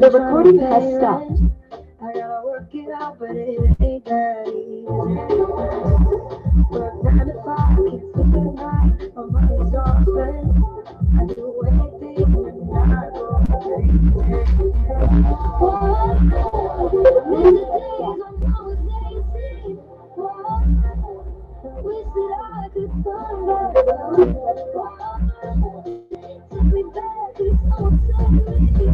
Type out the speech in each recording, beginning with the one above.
The recording has stopped. I gotta work it out, but it ain't that easy. Work 9 to 5, can't sleep at night. My money's all spent. I do anything and I go crazy. Whoa, miss the days when I was 18. Whoa, wish that I could turn back time. Whoa, take me back, please don't take me.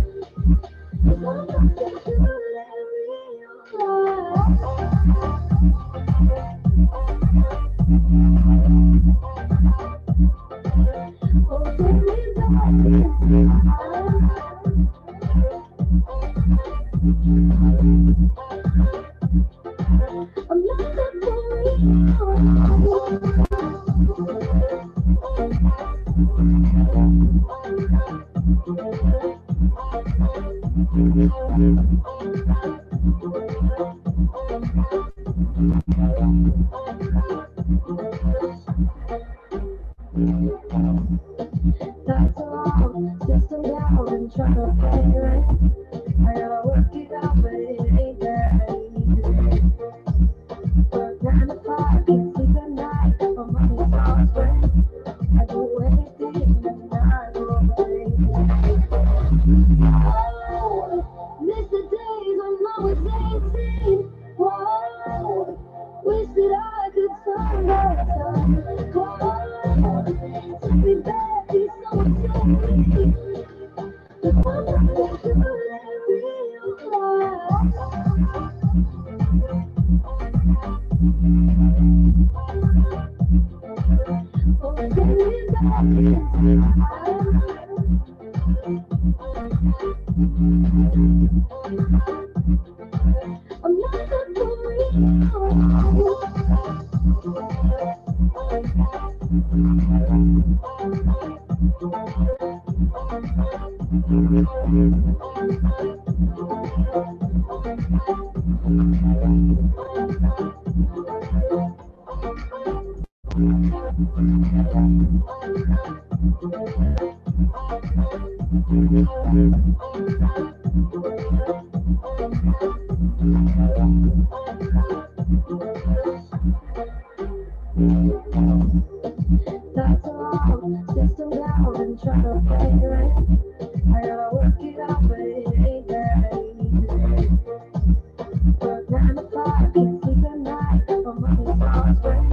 That's wrong, system down and trying to pay rent. I gotta work it out, but it ain't that easy. Work 9 to 5, can't sleep at night. My money's all spent. I do anything and I go crazy. Oh, miss the days when I was 18. Whoa, wish that I could turn back time. Whoa, take me back, please don't take me. If I'm not good and real life. Oh, take me back in time. I'm not good for real. That's wrong, system down and trying to pay rent. I gotta work it out, but it ain't that easy. Work 9 to 5, can't sleep at night. My money's all spent.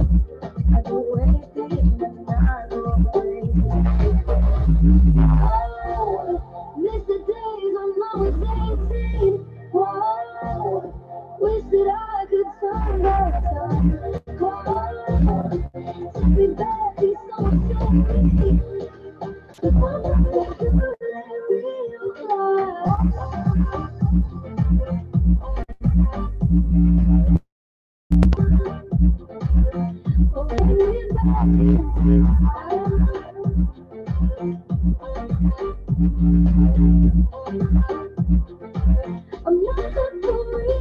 I do anything and I go crazy. Oh, miss the days when I was 18. Whoa, wish that I could turn back time. Whoa, take me back, please don't take me. If I'm not good and real life. Oh, take me back in time. I'm not good for real.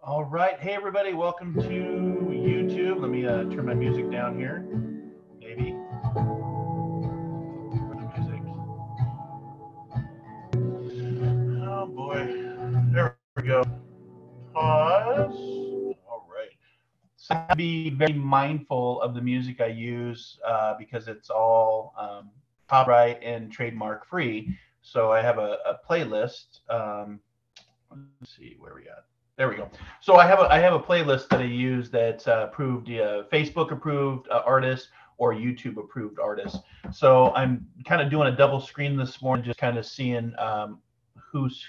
All right. Hey, everybody. Welcome to YouTube. Let me turn my music down here. Maybe. Music. Oh, boy. There we go. Pause. All right. So I have to be very mindful of the music I use because it's all copyright and trademark free. So I have a playlist. Let's see where we at. There we go. So I have a playlist that I use that's approved, Facebook approved artists or YouTube approved artists. So I'm kind of doing a double screen this morning, just kind of seeing who's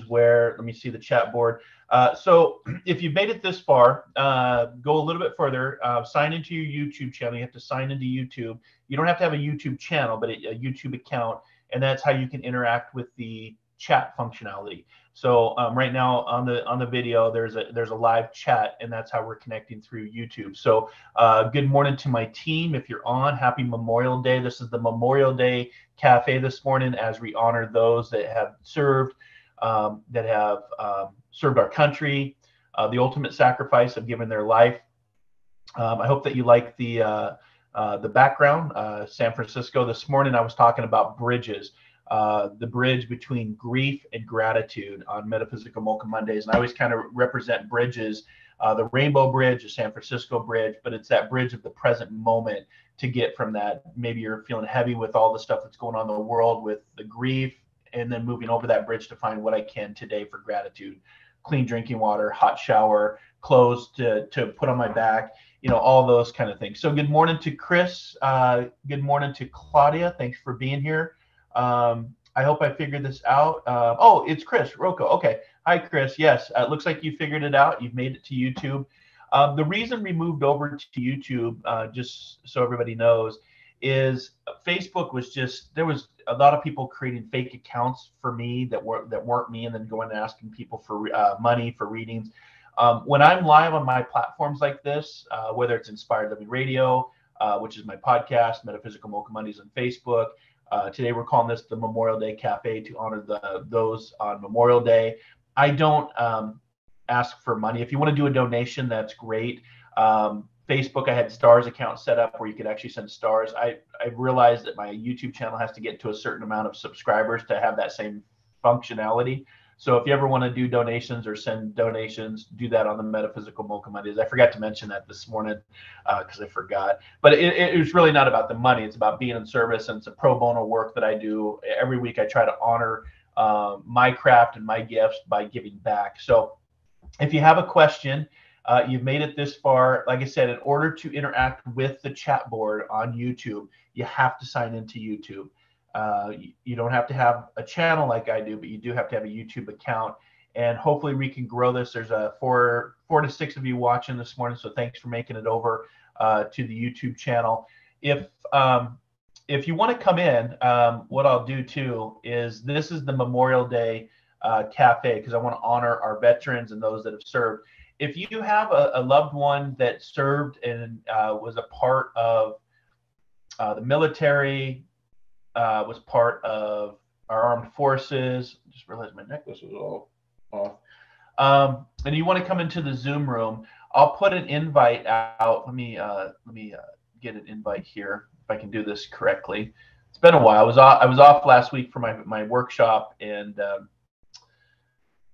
where. Let me see the chat board. So if you've made it this far, go a little bit further. Sign into your YouTube channel. You have to sign into YouTube. You don't have to have a YouTube channel, but a YouTube account, and that's how you can interact with the chat functionality. So right now on the video, there's a live chat, and that's how we're connecting through YouTube. So good morning to my team. If you're on, happy Memorial Day. This is the Memorial Day Cafe this morning as we honor those that have served, served our country, the ultimate sacrifice of giving their life. I hope that you like the background, San Francisco. This morning I was talking about bridges. The bridge between grief and gratitude on Metaphysical Mocha Mondays. And I always kind of represent bridges, the Rainbow Bridge, the San Francisco Bridge, but it's that bridge of the present moment to get from that. Maybe you're feeling heavy with all the stuff that's going on in the world with the grief, and then moving over that bridge to find what I can today for gratitude. Clean drinking water, hot shower, clothes to put on my back, all those kind of things. So good morning to Chris. Good morning to Claudia. Thanks for being here. I hope I figured this out. Oh, it's Chris Rocco. Okay. Hi, Chris. Yes, it looks like you figured it out. You've made it to YouTube. The reason we moved over to YouTube, just so everybody knows, is Facebook was there was a lot of people creating fake accounts for me that weren't me, and then going and asking people for money for readings. When I'm live on my platforms like this, whether it's Inspired Living Radio, which is my podcast, Metaphysical Mocha Mondays on Facebook. Today we're calling this the Memorial Day Cafe to honor those on Memorial Day. I don't ask for money. If you want to do a donation, that's great. Facebook, I had stars account set up where you could actually send stars. I realized that my YouTube channel has to get to a certain amount of subscribers to have that same functionality. So if you ever want to do donations or send donations, do that on the Metaphysical Mocha Mondays. I forgot to mention that this morning because I forgot. But it's really not about the money. It's about being in service, and it's a pro bono work that I do. Every week I try to honor my craft and my gifts by giving back. So if you have a question, you've made it this far. Like I said, in order to interact with the chat board on YouTube, you have to sign into YouTube. You don't have to have a channel like I do, but you do have to have a YouTube account. And hopefully we can grow this. There's four to six of you watching this morning, so thanks for making it over to the YouTube channel. If you want to come in, what I'll do too is this is the Memorial Day Cafe, because I want to honor our veterans and those that have served. If you have a loved one that served and was a part of the military, was part of our armed forces. Just realized my necklace was all off. And you want to come into the Zoom room, I'll put an invite out. Let me get an invite here if I can do this correctly. It's been a while. I was off last week for my workshop, and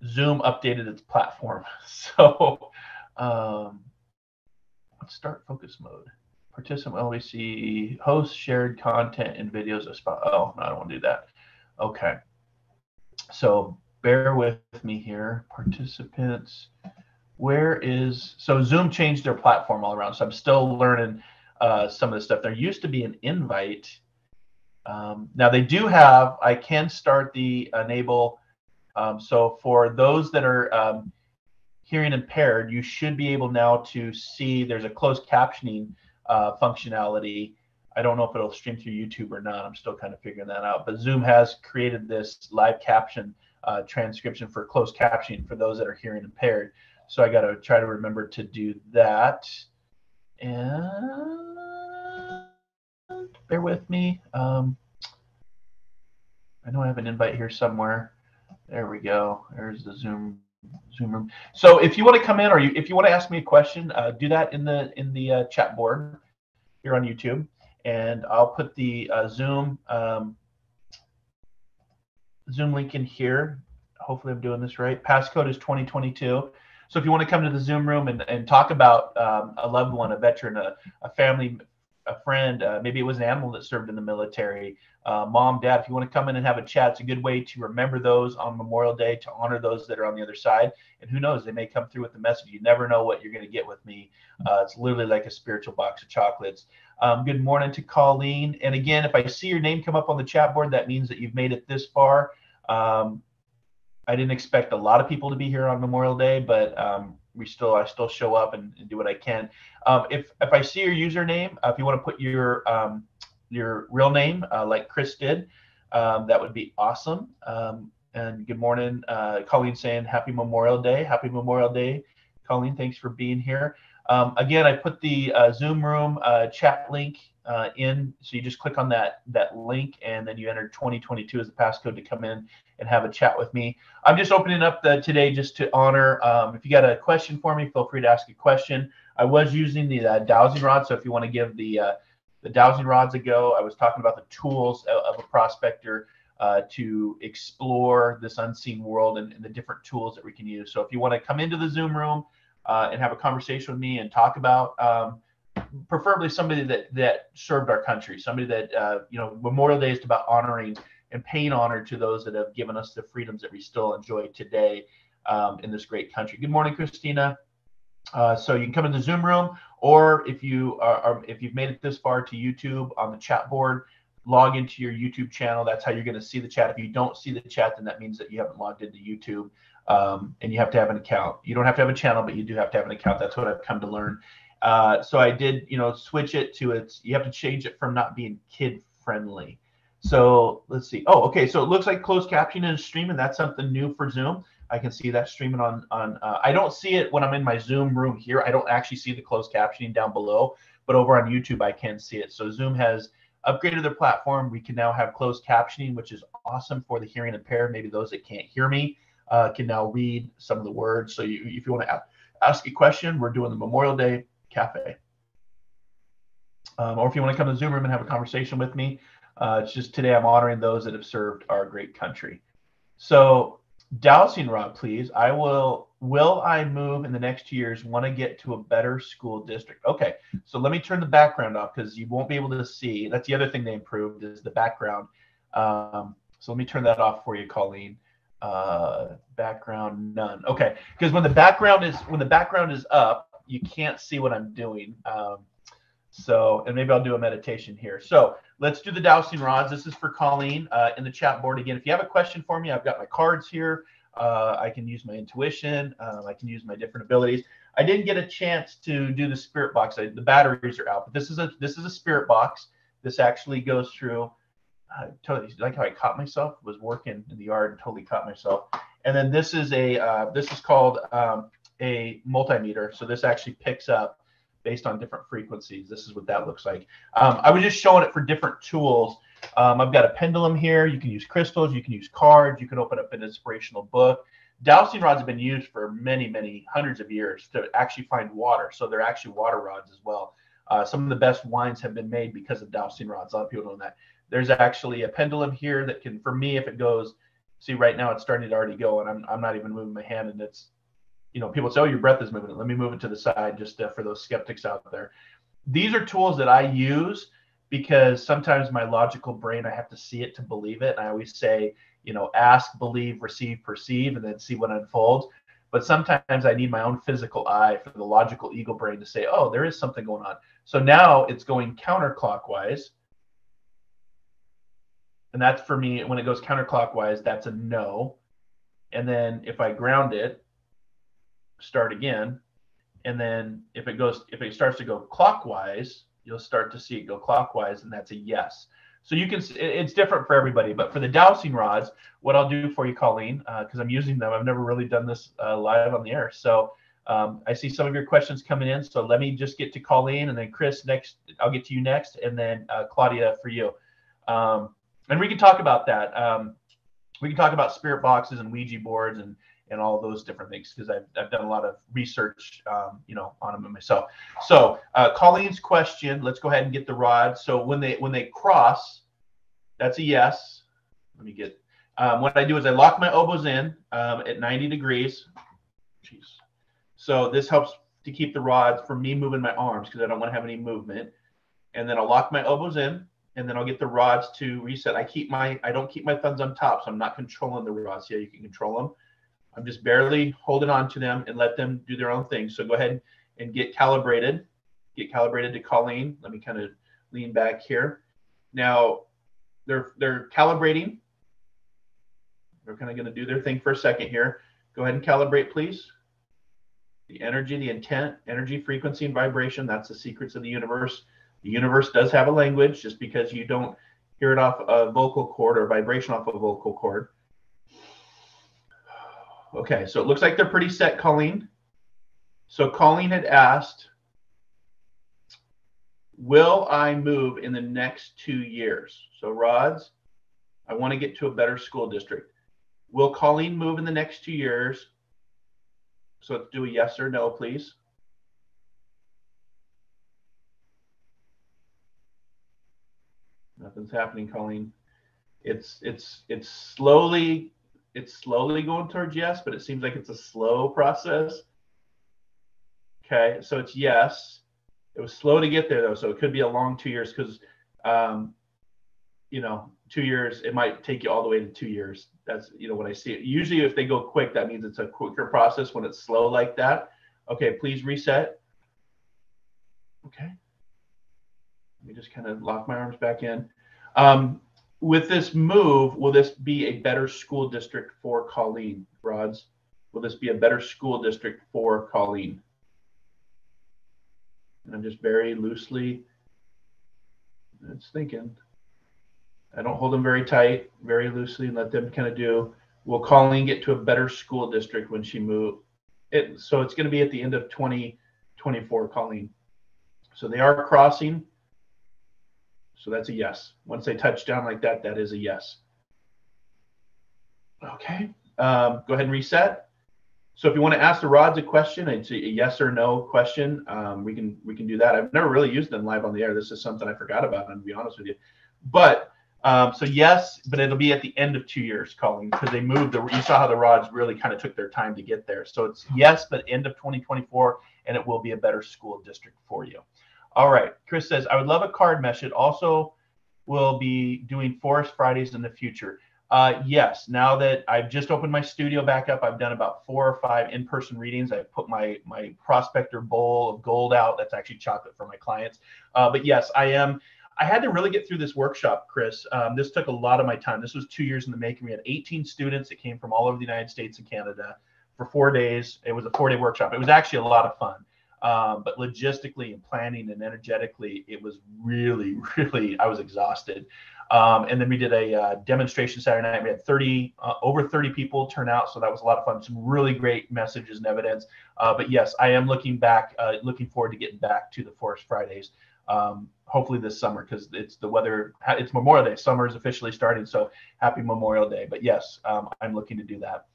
Zoom updated its platform. So let's start focus mode. Participant LBC, host shared content and videos. Oh, no, I don't want to do that. Okay. So bear with me here. Participants, so Zoom changed their platform all around. So I'm still learning some of the stuff. There used to be an invite. Now they do have, I can start the enable. So for those that are hearing impaired, you should be able now to see there's a closed captioning functionality. I don't know if it'll stream through YouTube or not. I'm still kind of figuring that out. But Zoom has created this live caption transcription for closed captioning for those that are hearing impaired. So I got to try to remember to do that. And bear with me. I know I have an invite here somewhere. There we go. There's the Zoom room. So if you want to come in, or if you want to ask me a question, do that in the chat board here on YouTube, and I'll put the Zoom link in here. Hopefully I'm doing this right. Passcode is 2022. So if you want to come to the Zoom room and talk about a loved one, a veteran, a family, a friend, maybe it was an animal that served in the military, mom, dad, if you want to come in and have a chat, it's a good way to remember those on Memorial Day, to honor those that are on the other side. And who knows, they may come through with the message. You never know what you're going to get with me. It's literally like a spiritual box of chocolates. Good morning to Colleen. And again, if I see your name come up on the chat board, that means that you've made it this far. I didn't expect a lot of people to be here on Memorial Day, but I still show up and do what I can. If I see your username, if you want to put your real name like Chris did, that would be awesome. And good morning. Colleen saying Happy Memorial Day. Happy Memorial Day. Colleen, thanks for being here. Again, I put the Zoom room chat link in. So you just click on that link, and then you enter 2022 as the passcode to come in and have a chat with me. I'm just opening up today just to honor. If you got a question for me, feel free to ask a question. I was using the dowsing rod, so if you want to give the dowsing rods a go, I was talking about the tools of a prospector to explore this unseen world and the different tools that we can use. So if you want to come into the Zoom room and have a conversation with me and talk about preferably somebody that served our country, somebody that, Memorial Day is about honoring and paying honor to those that have given us the freedoms that we still enjoy today in this great country. Good morning, Christina. So you can come in the Zoom room, or if you've made it this far to YouTube on the chat board, log into your YouTube channel. That's how you're going to see the chat. If you don't see the chat, then that means that you haven't logged into YouTube, and you have to have an account. You don't have to have a channel, but you do have to have an account. That's what I've come to learn. So I did, switch it to you have to change it from not being kid friendly. So let's see. Oh, okay. So it looks like closed captioning is streaming. That's something new for Zoom. I can see that streaming on I don't see it when I'm in my Zoom room here. I don't actually see the closed captioning down below, but over on YouTube, I can see it. So Zoom has upgraded their platform. We can now have closed captioning, which is awesome for the hearing impaired. Maybe those that can't hear me can now read some of the words. So if you want to ask a question, we're doing the Memorial Day Cafe. Or if you want to come to the Zoom room and have a conversation with me, it's just today I'm honoring those that have served our great country. So dowsing rod, please. Will I move in the next 2 years? Want to get to a better school district? Okay, so let me turn the background off because you won't be able to see. That's the other thing they improved is the background. So let me turn that off for you, Colleen. Background none. Okay, because when the background is up, you can't see what I'm doing. And maybe I'll do a meditation here. So let's do the dowsing rods. This is for Colleen in the chat board. Again, if you have a question for me, I've got my cards here. I can use my intuition. I can use my different abilities. I didn't get a chance to do the spirit box. The batteries are out, but this is a spirit box. This actually goes through. Totally like how I caught myself. Was working in the yard and totally caught myself. And then this is called a multimeter. So this actually picks up based on different frequencies. This is what that looks like. I was just showing it for different tools. I've got a pendulum here. You can use crystals. You can use cards. You can open up an inspirational book. Dowsing rods have been used for many, many hundreds of years to actually find water. So they're actually water rods as well. Some of the best wines have been made because of dowsing rods. A lot of people don't know that. There's actually a pendulum here that can, for me, if it goes, see right now it's starting to already go, and I'm not even moving my hand, and it's, people say, oh, your breath is moving. Let me move it to the side just for those skeptics out there. These are tools that I use because sometimes my logical brain, I have to see it to believe it. And I always say, ask, believe, receive, perceive, and then see what unfolds. But sometimes I need my own physical eye for the logical ego brain to say, oh, there is something going on. So now it's going counterclockwise. And that's for me, when it goes counterclockwise, that's a no. And then if I ground it, start again, and then if it starts to go clockwise, you'll start to see it go clockwise, and that's a yes. So you can, it's different for everybody, but for the dowsing rods, what I'll do for you, Colleen, because I'm using them, I've never really done this live on the air. So I see some of your questions coming in, so let me just get to Colleen, and then Chris next. I'll get to you next, and then Claudia for you, and we can talk about that. We can talk about spirit boxes and Ouija boards and all those different things, because I've done a lot of research, on them myself. So Colleen's question, let's go ahead and get the rod. So when they cross, that's a yes. Let me get, what I do is I lock my elbows in at 90 degrees. Jeez. So this helps to keep the rods from me moving my arms, because I don't want to have any movement. And then I'll lock my elbows in, and then I'll get the rods to reset. I don't keep my thumbs on top, so I'm not controlling the rods. Yeah, you can control them. I'm just barely holding on to them and let them do their own thing. So go ahead and get calibrated. Get calibrated to Colleen. Let me kind of lean back here. Now they're calibrating. They're kind of going to do their thing for a second here. Go ahead and calibrate, please. The energy, the intent, energy, frequency, and vibration. That's the secrets of the universe. The universe does have a language, just because you don't hear it off a vocal cord or vibration off a vocal cord. Okay, so it looks like they're pretty set, Colleen. So Colleen had asked, will I move in the next 2 years? So Rods, I want to get to a better school district. Will Colleen move in the next 2 years? So let's do a yes or no, please. Nothing's happening, Colleen. It's slowly going towards yes, but it seems like it's a slow process. Okay, so it's yes. It was slow to get there though, so it could be a long 2 years because, you know, 2 years, it might take you all the way to 2 years. That's, you know, when I see it. Usually if they go quick, that means it's a quicker process. When it's slow like that. Okay, please reset. Okay. Let me just kind of lock my arms back in. With this move, will this be a better school district for Colleen, Rods? Will this be a better school district for Colleen? And I'm just very loosely, it's thinking. I don't hold them very tight, very loosely, and let them kind of do. Will Colleen get to a better school district when she moves? So it's going to be at the end of 2024, Colleen. So they are crossing. So that's a yes. Once they touch down like that, that is a yes. Okay. Go ahead and reset. So if you want to ask the Rods a question, it's a yes or no question. We can do that. I've never really used them live on the air. This is something I forgot about, and to be honest with you. But so yes, but it'll be at the end of 2 years, Colleen, because they moved. You saw how the Rods really kind of took their time to get there. So it's yes, but end of 2024, and it will be a better school district for you. All right. Chris says, I would love a card mesh. It also will be doing Forest Fridays in the future. Yes. Now that I've just opened my studio back up, I've done about 4 or 5 in-person readings. I've put my prospector bowl of gold out. That's actually chocolate for my clients. But yes, I am. I had to really get through this workshop, Chris. This took a lot of my time. This was 2 years in the making. We had 18 students that came from all over the United States and Canada for 4 days. It was a 4-day workshop. It was actually a lot of fun. But logistically and planning and energetically, it was really, I was exhausted. And then we did a demonstration Saturday night. We had over 30 people turn out. So that was a lot of fun. Some really great messages and evidence. But yes, I am looking forward to getting back to the Forest Fridays. Hopefully this summer, because it's the weather, it's Memorial Day. Summer is officially starting. So happy Memorial Day. But yes, I'm looking to do that.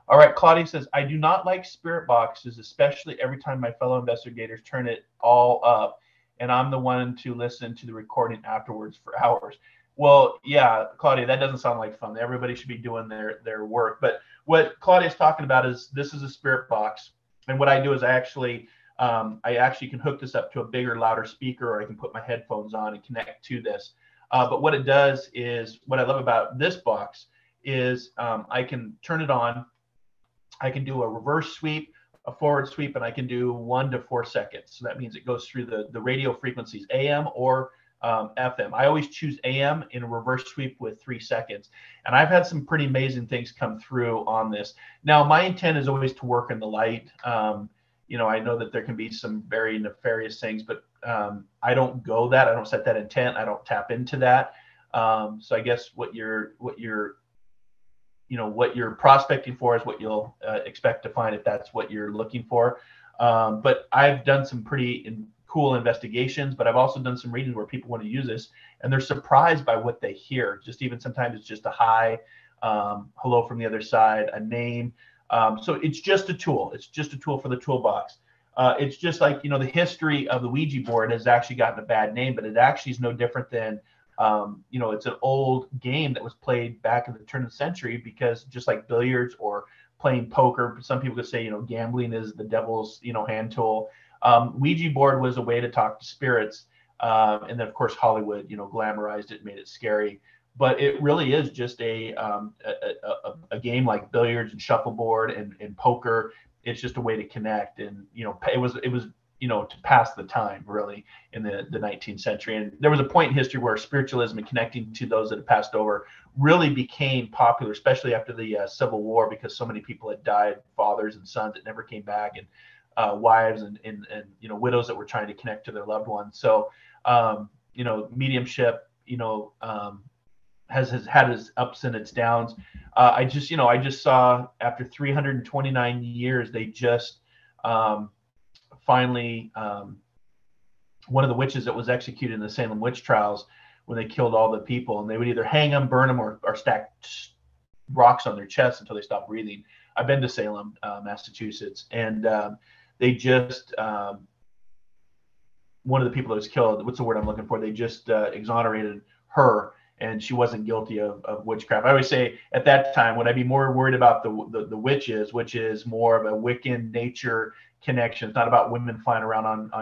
All right, Claudia says, I do not like spirit boxes, especially every time my fellow investigators turn it all up, and I'm the one to listen to the recording afterwards for hours. Well, yeah, Claudia, that doesn't sound like fun. Everybody should be doing their work. But what Claudia's talking about is this is a spirit box, and what I do is I actually can hook this up to a bigger, louder speaker, or I can put my headphones on and connect to this. But what it does is, what I love about this box is I can turn it on. I can do a reverse sweep, a forward sweep, and I can do 1 to 4 seconds. So that means it goes through the radio frequencies, AM or FM. I always choose AM in a reverse sweep with 3 seconds. And I've had some pretty amazing things come through on this. Now, my intent is always to work in the light. You know, I know that there can be some very nefarious things, but I don't go that. I don't set that intent. I don't tap into that. So I guess what you're prospecting for is what you'll expect to find if that's what you're looking for. But I've done some pretty cool investigations, but I've also done some readings where people want to use this and they're surprised by what they hear. Just even sometimes it's just a hi, hello from the other side, a name. So it's just a tool. It's just a tool for the toolbox. It's just like, the history of the Ouija board has actually gotten a bad name, but it actually is no different than it's an old game that was played back in the turn of the century, because just like billiards or playing poker, some people could say, gambling is the devil's, hand tool. Ouija board was a way to talk to spirits. And then of course, Hollywood, glamorized it, made it scary, but it really is just a game like billiards and shuffleboard and poker. It's just a way to connect. And, it was to pass the time, really, in the 19th century. And there was a point in history where spiritualism and connecting to those that had passed over really became popular, especially after the Civil War, because so many people had died, fathers and sons that never came back, and wives and widows that were trying to connect to their loved ones. So, mediumship, has had its ups and its downs. I just saw after 329 years, they just finally, one of the witches that was executed in the Salem witch trials, when they killed all the people, and they would either hang them, burn them, or stack rocks on their chests until they stopped breathing. I've been to Salem, Massachusetts, and they just one of the people that was killed, what's the word I'm looking for? They just exonerated her, and she wasn't guilty of witchcraft. I always say at that time, would I be more worried about the witches, which is more of a Wiccan nature connection. It's not about women flying around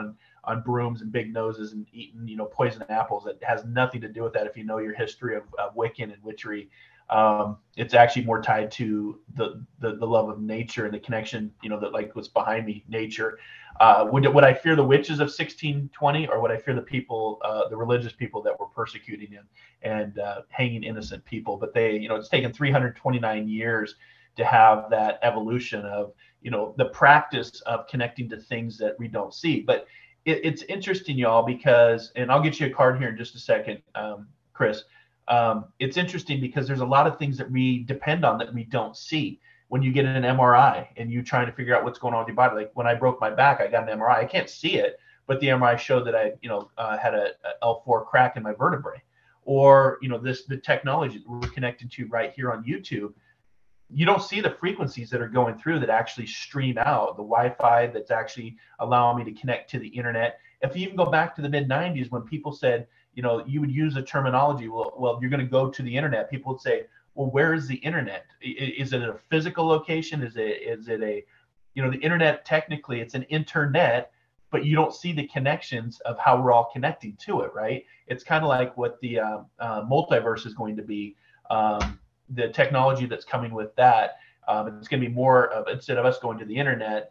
on brooms and big noses and eating, poison apples. It has nothing to do with that. If you know your history of Wiccan and witchery, it's actually more tied to the love of nature and the connection, that like what's behind me, nature. Would I fear the witches of 1620, or would I fear the people, the religious people that were persecuting him and hanging innocent people? But they, it's taken 329 years to have that evolution of, the practice of connecting to things that we don't see. But it's interesting, y'all, because, and I'll get you a card here in just a second, Chris. It's interesting because there's a lot of things that we depend on that we don't see. When you get an MRI and you're trying to figure out what's going on with your body, like when I broke my back, I got an MRI. I can't see it, but the MRI showed that I, had a L4 crack in my vertebrae. Or, the technology that we're connected to right here on YouTube, you don't see the frequencies that are going through that actually stream out, the Wi-Fi that's actually allowing me to connect to the internet. If you even go back to the mid 90s, when people said, you would use a terminology, well, you're going to go to the internet. People would say, well, where is the internet? Is it a physical location? Is it a, the internet, technically it's an internet, but you don't see the connections of how we're all connecting to it, right? It's kind of like what the multiverse is going to be. The technology that's coming with that, it's going to be more of, instead of us going to the internet,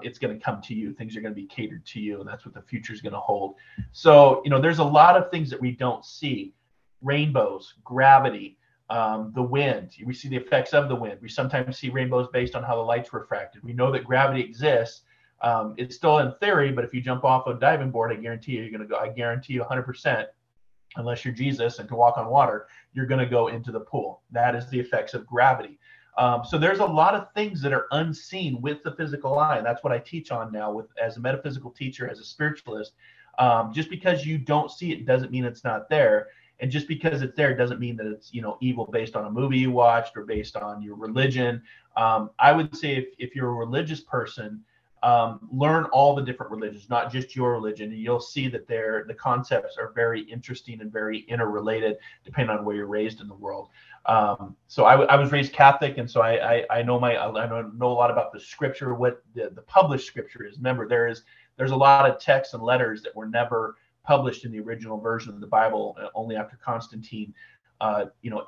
it's going to come to you. Things are going to be catered to you, and that's what the future is going to hold. So, there's a lot of things that we don't see: rainbows, gravity, the wind. We see the effects of the wind. We sometimes see rainbows based on how the light's refracted. We know that gravity exists. It's still in theory, but if you jump off a diving board, I guarantee you, you're going to go. I guarantee you 100%. Unless you're Jesus and can walk on water, you're going to go into the pool. That is the effects of gravity. So there's a lot of things that are unseen with the physical eye. And that's what I teach on now as a metaphysical teacher, as a spiritualist. Just because you don't see it doesn't mean it's not there. And just because it's there doesn't mean that it's, evil based on a movie you watched or based on your religion. I would say if you're a religious person, learn all the different religions, not just your religion, and you'll see that the concepts are very interesting and very interrelated depending on where you're raised in the world. So I was raised Catholic, and so I know a lot about the scripture, what the published scripture is. Remember, there's a lot of texts and letters that were never published in the original version of the Bible, only after Constantine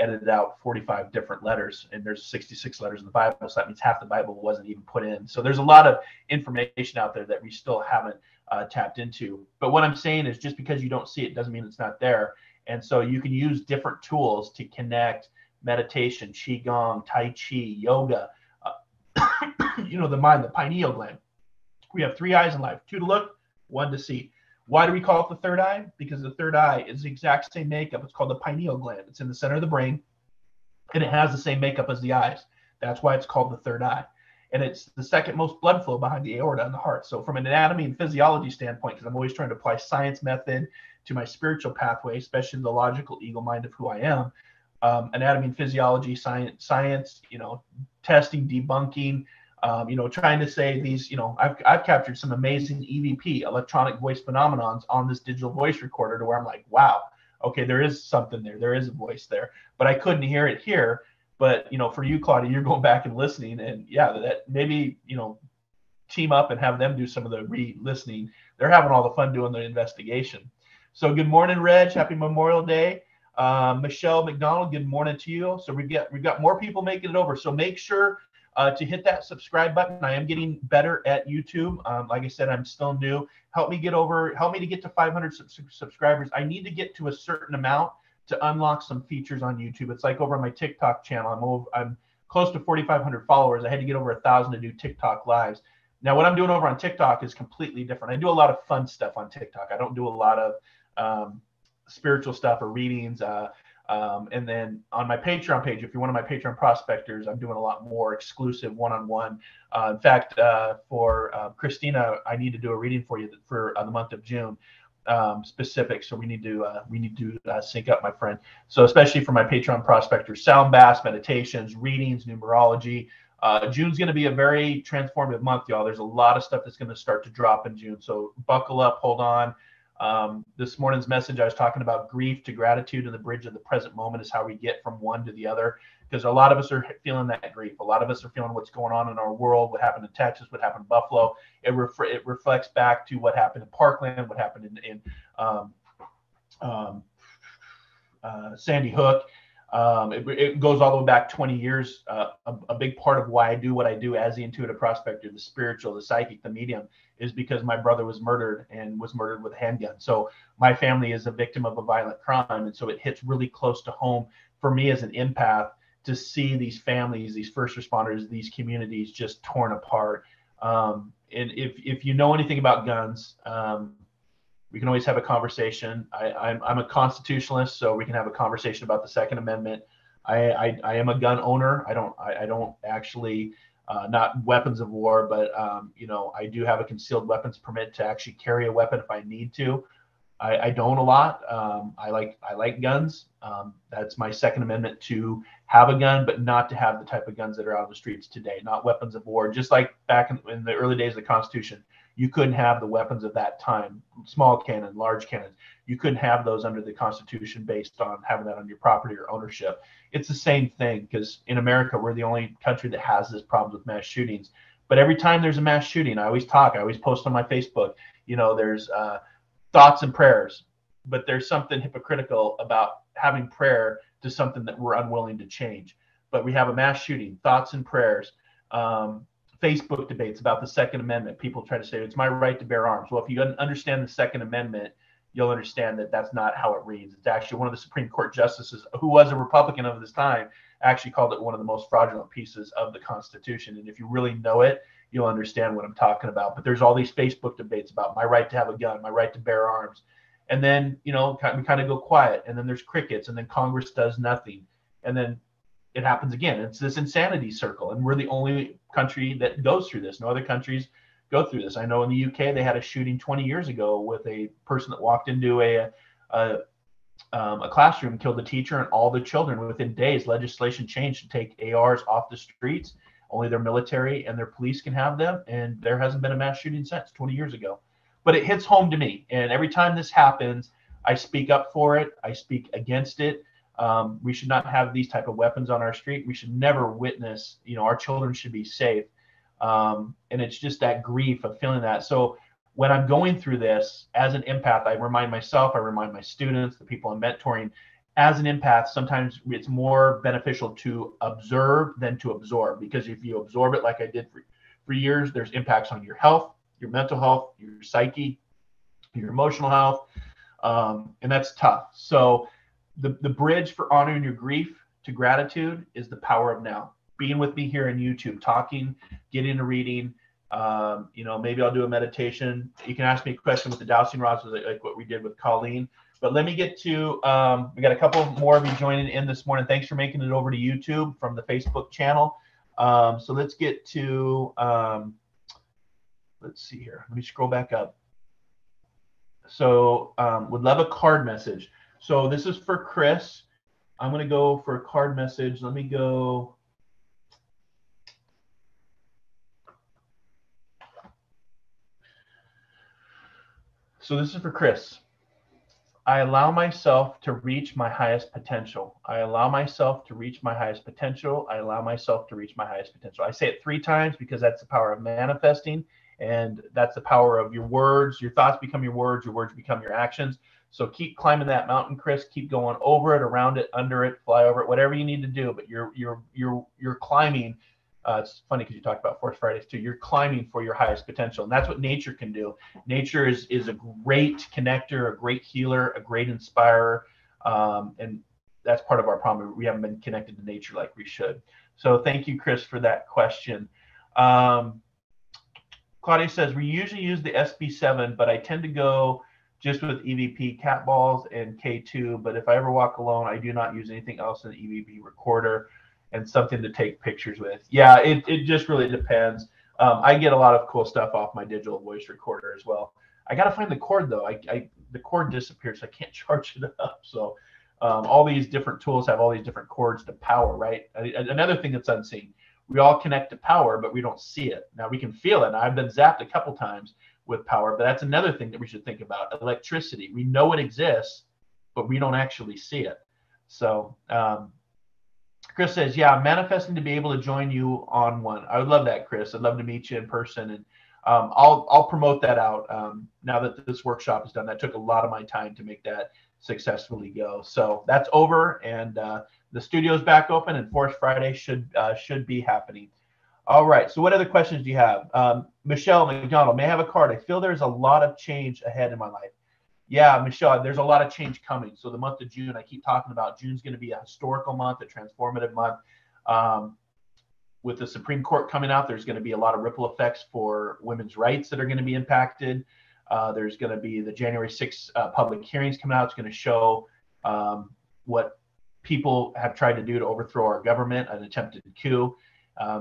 edited out 45 different letters, and there's 66 letters in the Bible. So that means half the Bible wasn't even put in. So there's a lot of information out there that we still haven't tapped into. But what I'm saying is, just because you don't see it doesn't mean it's not there. And so you can use different tools to connect meditation, Qigong, Tai Chi, yoga, the mind, the pineal gland. We have 3 eyes in life: 2 to look, 1 to see. Why do we call it the third eye? Because the third eye is the exact same makeup. It's called the pineal gland. It's in the center of the brain, and it has the same makeup as the eyes. That's why it's called the third eye. And it's the second most blood flow behind the aorta and the heart. So from an anatomy and physiology standpoint, because I'm always trying to apply science method to my spiritual pathway, especially the logical eagle mind of who I am, anatomy and physiology, science, testing, debunking, trying to say these, I've captured some amazing EVP, electronic voice phenomenons, on this digital voice recorder, to where I'm like, wow, okay, there is something there. There is a voice there, but I couldn't hear it here. But, for you, Claudia, you're going back and listening, and yeah, that maybe, team up and have them do some of the re-listening. They're having all the fun doing the investigation. So good morning, Reg. Happy Memorial Day. Michelle McDonald, good morning to you. So we've got more people making it over. So make sure to hit that subscribe button. I am getting better at YouTube. Like I said, I'm still new. Help me to get to 500 subscribers. I need to get to a certain amount to unlock some features on YouTube. It's like over on my TikTok channel. I'm close to 4,500 followers. I had to get over 1,000 to do TikTok lives. Now, what I'm doing over on TikTok is completely different. I do a lot of fun stuff on TikTok. I don't do a lot of spiritual stuff or readings. And then on my Patreon page, if you're one of my Patreon prospectors, I'm doing a lot more exclusive one-on-one. In fact, for Christina, I need to do a reading for you for the month of June, specific. So we need to sync up, my friend. So especially for my Patreon prospectors, sound baths, meditations, readings, numerology. June's going to be a very transformative month, y'all. There's a lot of stuff that's going to start to drop in June. So buckle up, hold on. This morning's message, I was talking about grief to gratitude, and the bridge of the present moment is how we get from one to the other, because a lot of us are feeling that grief. A lot of us are feeling what's going on in our world, what happened in Texas, what happened in Buffalo. It reflects back to what happened in Parkland, what happened in Sandy Hook. It goes all the way back 20 years. A big part of why I do what I do as the intuitive prospector, the spiritual, the psychic, the medium, is because my brother was murdered with a handgun. So my family is a victim of a violent crime. And so it hits really close to home for me as an empath to see these families, these first responders, these communities just torn apart. And if you know anything about guns, we can always have a conversation. I'm a constitutionalist, so we can have a conversation about the Second Amendment. I am a gun owner. I don't actually, not weapons of war, but I do have a concealed weapons permit to actually carry a weapon if I need to. I don't a lot. I like guns. That's my Second Amendment, to have a gun, but not to have the type of guns that are out on the streets today, not weapons of war. Just like back in the early days of the Constitution, you couldn't have the weapons of that time, small cannon, large cannons. You couldn't have those under the Constitution based on having that on your property or ownership. It's the same thing, because in America, we're the only country that has this problem with mass shootings. But every time there's a mass shooting, I always post on my Facebook, there's thoughts and prayers, but there's something hypocritical about having prayer to something that we're unwilling to change. But we have a mass shooting, thoughts and prayers. Facebook debates about the Second Amendment. People try to say it's my right to bear arms. Well, if you understand the Second Amendment, you'll understand that that's not how it reads. It's actually one of the Supreme Court justices, who was a Republican of this time, actually called it one of the most fraudulent pieces of the Constitution. And if you really know it, you'll understand what I'm talking about. But there's all these Facebook debates about my right to have a gun, my right to bear arms. And then, we kind of go quiet, and then there's crickets, and then Congress does nothing. And then it happens again. It's this insanity circle, and we're the only country that goes through this. No other countries go through this. I know in the UK they had a shooting 20 years ago with a person that walked into a classroom, killed the teacher and all the children. Within days, legislation changed to take ARs off the streets. Only their military and their police can have them, and there hasn't been a mass shooting since 20 years ago. But it hits home to me, and every time this happens, I speak up for it. I speak against it. We should not have these type of weapons on our street. We should never witness, our children should be safe. And it's just that grief of feeling that. So when I'm going through this as an empath, I remind myself, I remind my students, the people I'm mentoring, as an empath, sometimes it's more beneficial to observe than to absorb, because if you absorb it like I did for years, there's impacts on your health, your mental health, your psyche, your emotional health. And that's tough. So the bridge for honoring your grief to gratitude is the power of now. Being with me here on YouTube, talking, getting a reading. Maybe I'll do a meditation. You can ask me a question with the dowsing rods, like what we did with Colleen. But let me get to, we got a couple more of you joining in this morning. Thanks for making it over to YouTube from the Facebook channel. So let's get to, let's see here. Let me scroll back up. So would love a card message. So this is for Chris. I'm going to go for a card message. Let me go. So this is for Chris. I allow myself to reach my highest potential. I allow myself to reach my highest potential. I allow myself to reach my highest potential. I say it 3 times because that's the power of manifesting, and that's the power of your words. Your thoughts become your words become your actions. So keep climbing that mountain, Chris. Keep going over it, around it, under it, fly over it, whatever you need to do. But you're climbing. It's funny because you talked about Force Fridays too. You're climbing for your highest potential, and that's what nature can do. Nature is a great connector, a great healer, a great inspirer, and that's part of our problem. We haven't been connected to nature like we should. So thank you, Chris, for that question. Claudia says, we usually use the SB7, but I tend to go just with EVP cat balls and K2. But if I ever walk alone, I do not use anything else than an EVP recorder and something to take pictures with. Yeah, it just really depends. I get a lot of cool stuff off my digital voice recorder as well. I got to find the cord though. The cord disappeared, so I can't charge it up. So all these different tools have all these different cords to power, right? Another thing that's unseen, we all connect to power, but we don't see it. Now we can feel it. Now, I've been zapped a couple times with power, but that's another thing that we should think about. Electricity, we know it exists, but we don't actually see it. So Chris says, yeah, I'm manifesting to be able to join you on one. I would love that, Chris. I'd love to meet you in person, and I'll promote that out now that this workshop is done. That took a lot of my time to make that successfully go. So that's over, and the studio's back open, and Forest Friday should be happening. All right. So what other questions do you have? Michelle McDonald, may I have a card? I feel there's a lot of change ahead in my life. Yeah, Michelle, there's a lot of change coming. So the month of June, I keep talking about June's going to be a historical month, a transformative month. With the Supreme Court coming out, there's going to be a lot of ripple effects for women's rights that are going to be impacted. There's going to be the January 6th public hearings coming out. It's going to show what people have tried to do to overthrow our government, an attempted coup.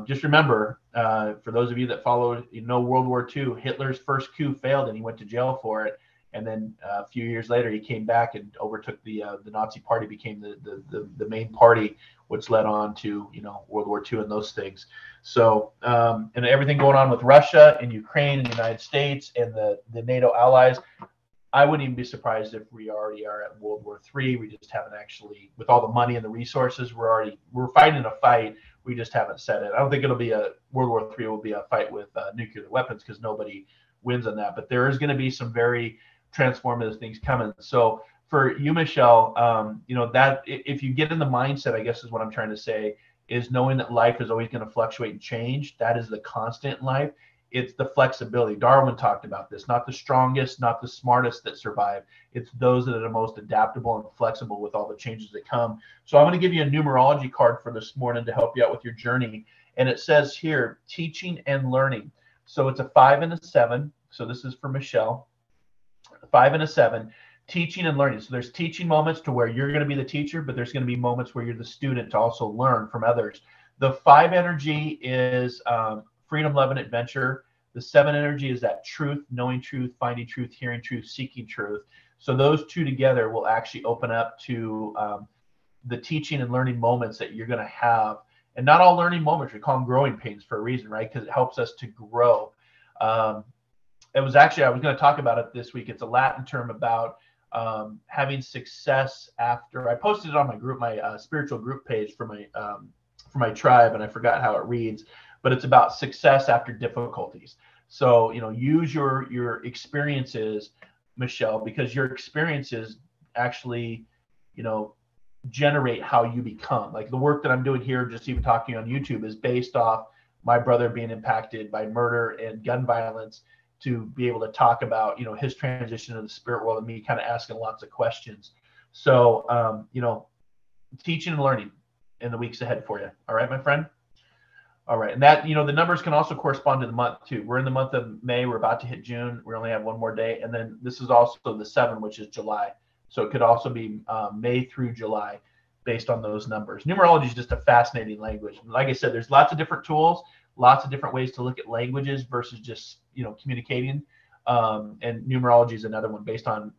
Just remember, for those of you that followed, World War II, Hitler's first coup failed and he went to jail for it. And then a few years later, he came back and overtook the Nazi Party, became the main party, which led on to World War II and those things. So and everything going on with Russia and Ukraine and the United States and the NATO allies, I wouldn't even be surprised if we already are at World War III. We just haven't actually, with all the money and the resources, we're fighting a fight. We just haven't said it. I don't think it'll be a World War III. Will be a fight with nuclear weapons because nobody wins on that. But there is going to be some very transformative things coming. So for you, Michelle, that if you get in the mindset, I guess is what I'm trying to say, is knowing that life is always going to fluctuate and change. That is the constant in life. It's the flexibility. Darwin talked about this, not the strongest, not the smartest that survive. It's those that are the most adaptable and flexible with all the changes that come. So I'm going to give you a numerology card for this morning to help you out with your journey. And it says here, teaching and learning. So it's a 5 and a 7. So this is for Michelle. 5 and a 7, teaching and learning. So there's teaching moments to where you're going to be the teacher, but there's going to be moments where you're the student to also learn from others. The 5 energy is freedom, love, and adventure. The 7 energy is that truth, knowing truth, finding truth, hearing truth, seeking truth. So those two together will actually open up to the teaching and learning moments that you're going to have. And not all learning moments, we call them growing pains for a reason, right? Because it helps us to grow. It was actually, I was going to talk about it this week. It's a Latin term about having success after. I posted it on my group, my spiritual group page for my tribe, and I forgot how it reads, but it's about success after difficulties. So, use your experiences, Michelle, because your experiences actually, generate how you become. Like the work that I'm doing here, just even talking on YouTube, is based off my brother being impacted by murder and gun violence, to be able to talk about, his transition to the spirit world and me kind of asking lots of questions. So, teaching and learning in the weeks ahead for you. All right, my friend? All right. And that, the numbers can also correspond to the month too. We're in the month of May. We're about to hit June. We only have one more day. And then this is also the 7, which is July. So it could also be May through July based on those numbers. Numerology is just a fascinating language. Like I said, there's lots of different tools, lots of different ways to look at languages versus just, communicating. And numerology is another one based on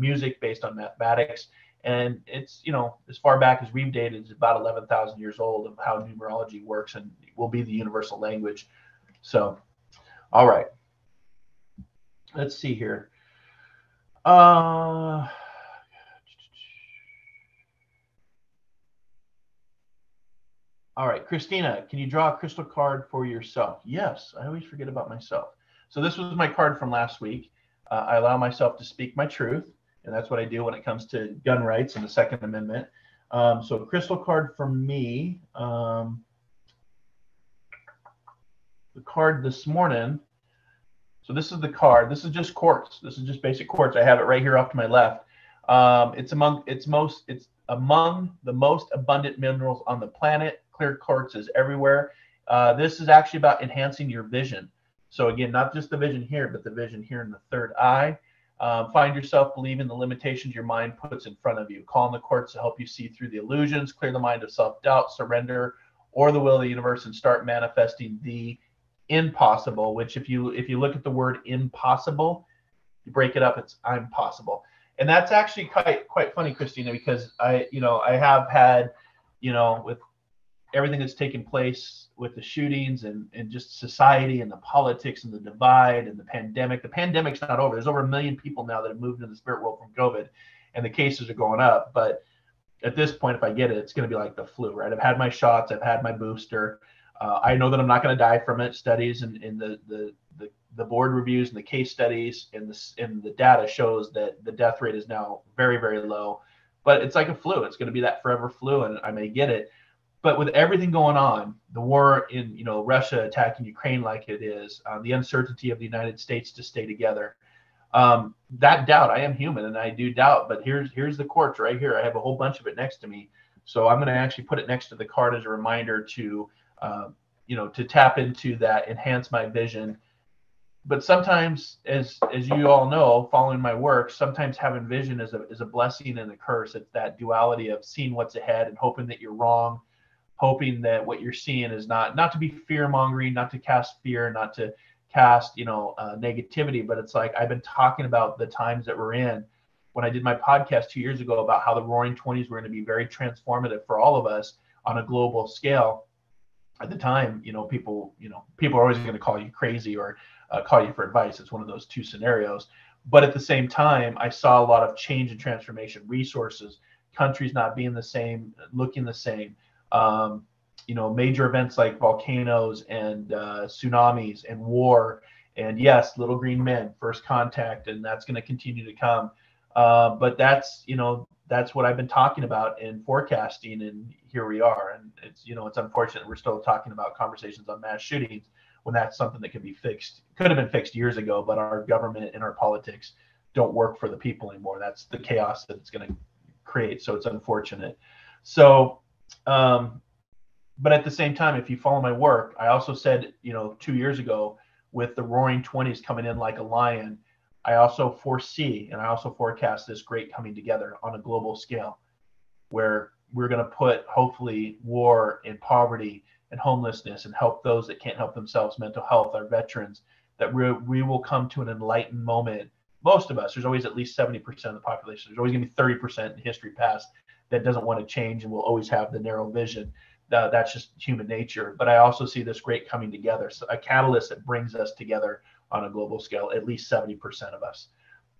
music, based on mathematics. And it's, as far back as we've dated, it's about 11,000 years old of how numerology works and will be the universal language. So, all right. Let's see here. All right, Christina, can you draw a crystal card for yourself? Yes, I always forget about myself. So this was my card from last week. I allow myself to speak my truth, and that's what I do when it comes to gun rights and the Second Amendment. So crystal card for me, the card this morning. So this is the card. This is just quartz. This is just basic quartz. I have it right here off to my left. It's among the most abundant minerals on the planet. Clear quartz is everywhere. This is actually about enhancing your vision. So again, not just the vision here, but the vision here in the third eye. Find yourself believing the limitations your mind puts in front of you. Call on the courts to help you see through the illusions, clear the mind of self-doubt, surrender, or the will of the universe, and start manifesting the impossible. Which, if you look at the word impossible, you break it up, it's I'm possible. And that's actually quite funny, Christina, because I have had, with everything that's taken place with the shootings and just society and the politics and the divide and the pandemic. The pandemic's not over. There's over 1 million people now that have moved into the spirit world from COVID, and the cases are going up. But at this point, if I get it, it's going to be like the flu, right? I've had my shots. I've had my booster. I know that I'm not going to die from it. Studies and the board reviews and the case studies and the data shows that the death rate is now very, very low. But it's like a flu. It's going to be that forever flu, and I may get it. But with everything going on, the war in Russia attacking Ukraine like it is, the uncertainty of the United States to stay together, that doubt, I am human and I do doubt. But here's the courts right here. I have a whole bunch of it next to me, so I'm going to actually put it next to the card as a reminder to to tap into that, enhance my vision. But sometimes, as you all know, following my work, sometimes having vision is a blessing and a curse. It's that duality of seeing what's ahead and hoping that you're wrong, hoping that what you're seeing is not to be fear mongering, not to cast fear, not to cast negativity. But it's like I've been talking about the times that we're in. When I did my podcast 2 years ago about how the Roaring '20s were going to be very transformative for all of us on a global scale. At the time, people are always going to call you crazy or call you for advice. It's one of those two scenarios. But at the same time, I saw a lot of change and transformation, resources, countries not being the same, looking the same. Major events like volcanoes and tsunamis and war, and yes, little green men, first contact, and that's going to continue to come. But that's what I've been talking about and forecasting, and here we are. And it's unfortunate we're still talking about conversations on mass shootings when that's something that can be fixed. Could have been fixed years ago, but our government and our politics don't work for the people anymore. That's the chaos that it's going to create. So it's unfortunate. So, but at the same time, if you follow my work, I also said, 2 years ago, with the Roaring '20s coming in like a lion, I also foresee and I also forecast this great coming together on a global scale, where we're going to put hopefully war and poverty and homelessness and help those that can't help themselves, mental health, our veterans, that we will come to an enlightened moment. Most of us, there's always at least 70% of the population. There's always going to be 30% in history past that doesn't want to change and will always have the narrow vision. That's just human nature. But I also see this great coming together, so a catalyst that brings us together on a global scale, at least 70% of us.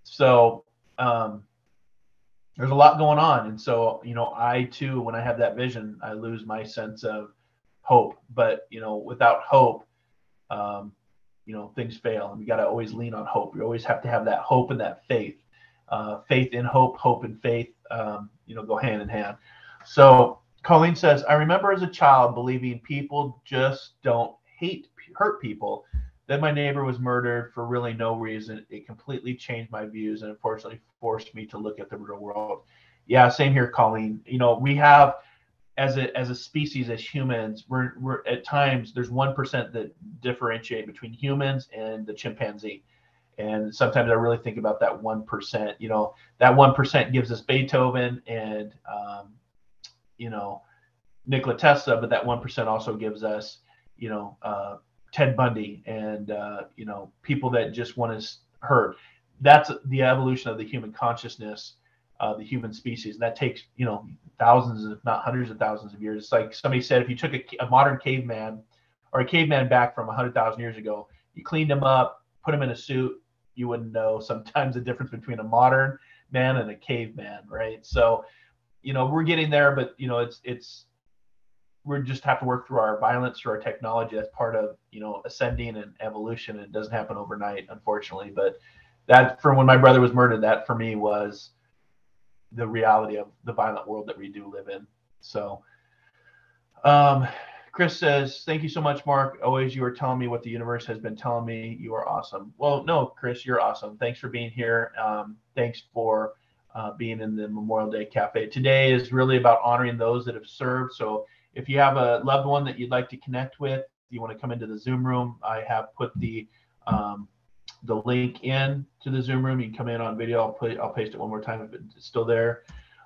So there's a lot going on. And so, I too, when I have that vision, I lose my sense of hope. But, without hope, things fail. And we got to always lean on hope. We always have to have that hope and that faith. Faith in hope, hope and faith, go hand in hand. So Colleen says, I remember as a child believing people just don't hurt people. Then my neighbor was murdered for really no reason. It completely changed my views and unfortunately forced me to look at the real world. Yeah, same here, Colleen. We have, as a species, as humans, we're at times there's 1% that differentiate between humans and the chimpanzee. And sometimes I really think about that 1%. That 1% gives us Beethoven and Nikola Tesla, but that 1% also gives us Ted Bundy and people that just want to hurt. That's the evolution of the human consciousness, the human species. And that takes thousands, if not hundreds of thousands of years. It's like somebody said, if you took a modern caveman or a caveman back from 100,000 years ago, you cleaned him up, put him in a suit, you wouldn't know sometimes the difference between a modern man and a caveman, right? So we're getting there, but we just have to work through our violence, through our technology. That's part of ascending and evolution. It doesn't happen overnight, unfortunately. But that, from when my brother was murdered, that for me was the reality of the violent world that we do live in. So Chris says, thank you so much, Mark. Always, you are telling me what the universe has been telling me. You are awesome. Well, no, Chris, you're awesome. Thanks for being here. Thanks for being in the Memorial Day Cafe. Today is really about honoring those that have served. So if you have a loved one that you'd like to connect with, you want to come into the Zoom room, I have put the the link in to the Zoom room. You can come in on video. I'll paste it one more time if it's still there.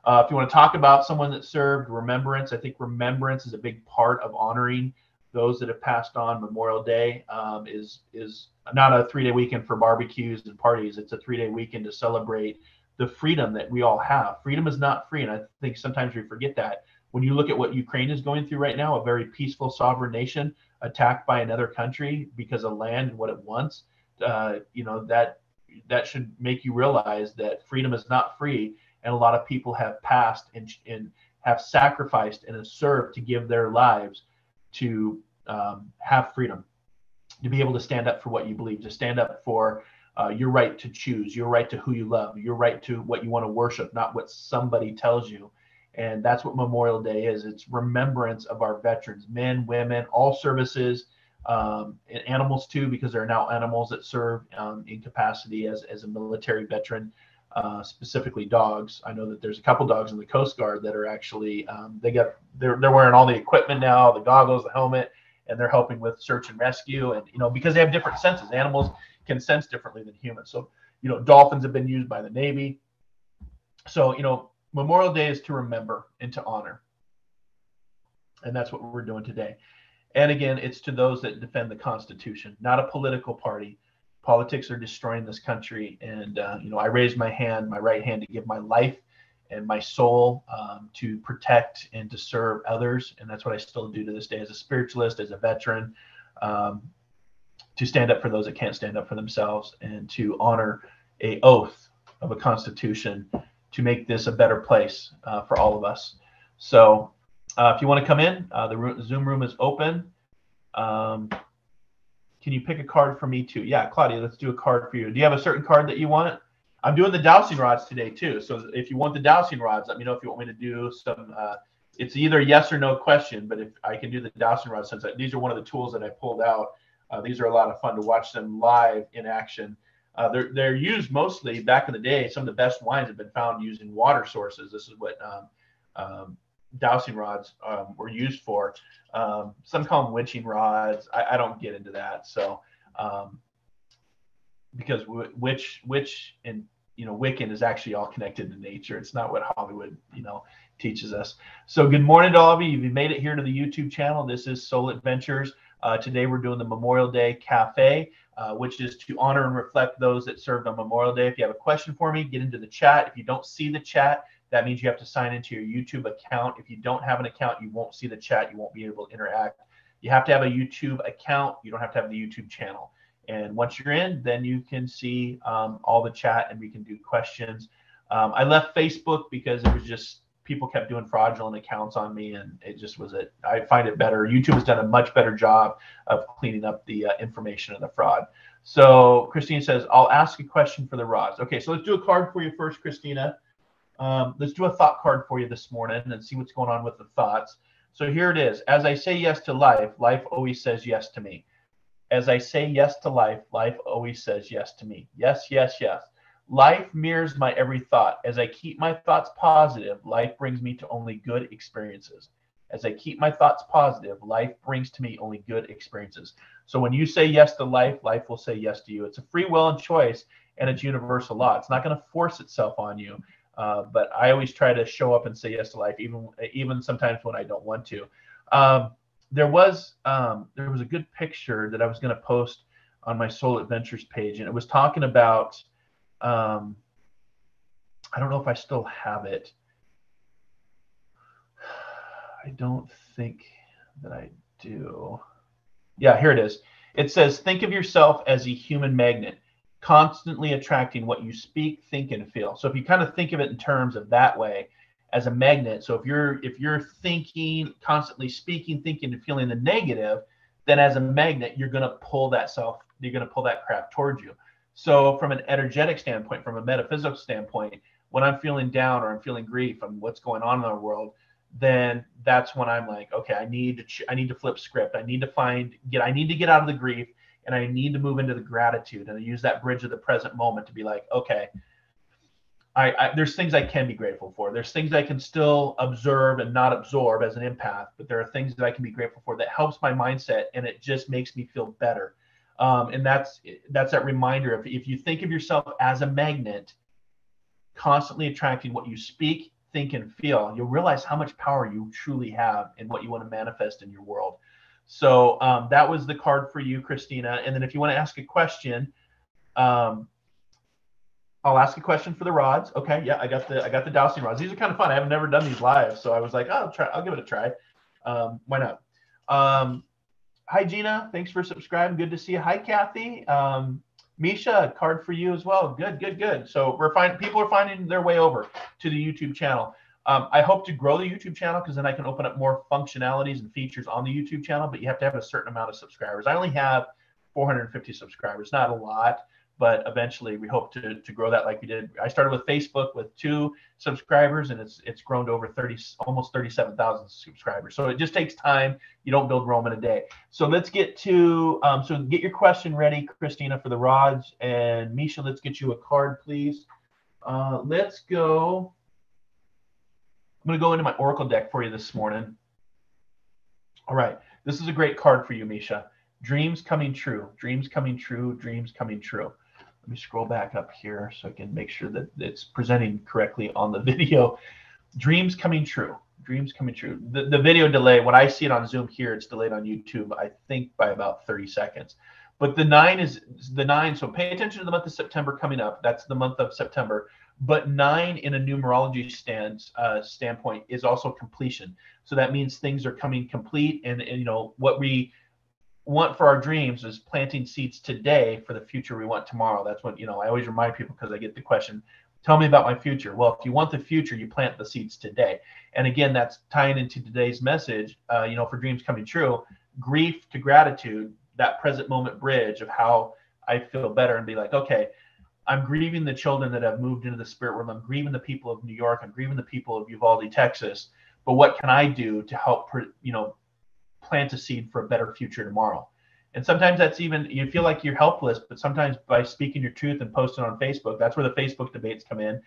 If you want to talk about someone that served, remembrance. I think remembrance is a big part of honoring those that have passed on. Memorial Day is not a 3-day weekend for barbecues and parties. It's a 3-day weekend to celebrate the freedom that we all have. Freedom is not free, and I think sometimes we forget that. When you look at what Ukraine is going through right now, a very peaceful, sovereign nation attacked by another country because of land and what it wants, that should make you realize that freedom is not free, and a lot of people have passed and have sacrificed and have served to give their lives to have freedom, to be able to stand up for what you believe, to stand up for your right to choose, your right to who you love, your right to what you want to worship, not what somebody tells you. And that's what Memorial Day is. It's remembrance of our veterans, men, women, all services, and animals too, because there are now animals that serve in capacity as a military veteran, specifically dogs. I know that there's a couple dogs in the Coast Guard that are actually, they're wearing all the equipment now, the goggles, the helmet, and they're helping with search and rescue. And, because they have different senses. Animals can sense differently than humans. So, dolphins have been used by the Navy. So, Memorial Day is to remember and to honor. And that's what we're doing today. And again, it's to those that defend the Constitution, not a political party. Politics are destroying this country. And, I raised my right hand, to give my life and my soul to protect and to serve others. And that's what I still do to this day as a spiritualist, as a veteran, to stand up for those that can't stand up for themselves, and to honor an oath of a Constitution to make this a better place for all of us. So if you want to come in, the Zoom room is open. Can you pick a card for me too? Yeah, Claudia, let's do a card for you. Do you have a certain card that you want? I'm doing the dowsing rods today too. So if you want the dowsing rods, let me know if you want me to do some, it's either yes or no question, but if I can do the dowsing rods, since these are one of the tools that I pulled out. These are a lot of fun to watch them live in action. They're used mostly back in the day. Some of the best wines have been found using water sources. This is what dowsing rods were used for. Some call them witching rods. I don't get into that. So because witch and Wiccan is actually all connected to nature. It's not what Hollywood teaches us. So good morning to all of you. You've made it here to the YouTube channel. This is Soul Adventures. Today we're doing the Memorial Day Cafe, which is to honor and reflect those that served on Memorial Day. If you have a question for me, get into the chat. If you don't see the chat, that means you have to sign into your YouTube account. If you don't have an account, you won't see the chat. You won't be able to interact. You have to have a YouTube account. You don't have to have the YouTube channel. And once you're in, then you can see all the chat, and we can do questions. I left Facebook because it was just, people kept doing fraudulent accounts on me, and it just was it. I find it better. YouTube has done a much better job of cleaning up the information and the fraud. So Christina says, I'll ask a question for the rods. Okay, so let's do a card for you first, Christina. Let's do a thought card for you this morning and see what's going on with the thoughts. So here it is. As I say yes to life, life always says yes to me. As I say yes to life, life always says yes to me. Yes, yes, yes. Life mirrors my every thought. As I keep my thoughts positive, life brings me to only good experiences. As I keep my thoughts positive, life brings to me only good experiences. So when you say yes to life, life will say yes to you. It's a free will and choice, and it's universal law. It's not going to force itself on you. But I always try to show up and say yes to life, even sometimes when I don't want to. There was a good picture that I was going to post on my Soul Adventures page, and it was talking about, I don't know if I still have it. I don't think that I do. Yeah, here it is. It says, think of yourself as a human magnet, constantly attracting what you speak, think, and feel. So if you kind of think of it in terms of that way, as a magnet. So if you're thinking, constantly speaking, thinking, and feeling the negative, then as a magnet, you're going to pull that crap towards you. So from an energetic standpoint, from a metaphysical standpoint, when I'm feeling down or I'm feeling grief on what's going on in our world, then that's when I'm like, okay, I need to flip script. I need to get out of the grief, and I need to move into the gratitude, and I use that bridge of the present moment to be like, okay, there's things I can be grateful for. There's things I can still observe and not absorb as an empath, but there are things that I can be grateful for that helps my mindset, and it just makes me feel better. And that's that reminder of, if you think of yourself as a magnet, constantly attracting what you speak, think, and feel, you'll realize how much power you truly have in what you want to manifest in your world. So that was the card for you, Christina. And then if you want to ask a question, I'll ask a question for the rods. Okay, yeah, I got the dowsing rods. These are kind of fun. I haven't never done these live, so I was like, oh, I'll give it a try. Why not? Hi, Gina. Thanks for subscribing. Good to see you. Hi, Kathy. Misha, card for you as well. Good. So people are finding their way over to the YouTube channel. I hope to grow the YouTube channel, because then I can open up more functionalities and features on the YouTube channel, but you have to have a certain amount of subscribers. I only have 450 subscribers, not a lot, but eventually we hope to grow that like we did. I started with Facebook with 2 subscribers, and it's grown to over almost 37,000 subscribers. So it just takes time. You don't build Rome in a day. So let's get to, so get your question ready, Christina, for the rods, and Misha, let's get you a card, please. Let's go. I'm going to go into my Oracle deck for you this morning. All right. This is a great card for you, Misha. Dreams coming true. Dreams coming true. Dreams coming true. Let me scroll back up here so I can make sure that it's presenting correctly on the video. Dreams coming true. Dreams coming true. The video delay, when I see it on Zoom here, it's delayed on YouTube, I think, by about 30 seconds. But the 9 is the 9. So pay attention to the month of September coming up. That's the month of September. But 9 in a numerology standpoint is also completion. So that means things are coming complete, and you know what we want for our dreams is planting seeds today for the future we want tomorrow. That's what, you know, I always remind people, because I get the question, tell me about my future. Well, if you want the future, you plant the seeds today. And again, that's tying into today's message, you know, for dreams coming true, grief to gratitude, that present moment bridge of how I feel better and be like, okay, I'm grieving the children that have moved into the spirit world. I'm grieving the people of New York. I'm grieving the people of Uvalde, Texas. But what can I do to help, you know, plant a seed for a better future tomorrow? And sometimes that's even, you feel like you're helpless, but sometimes by speaking your truth and posting on Facebook, that's where the Facebook debates come in.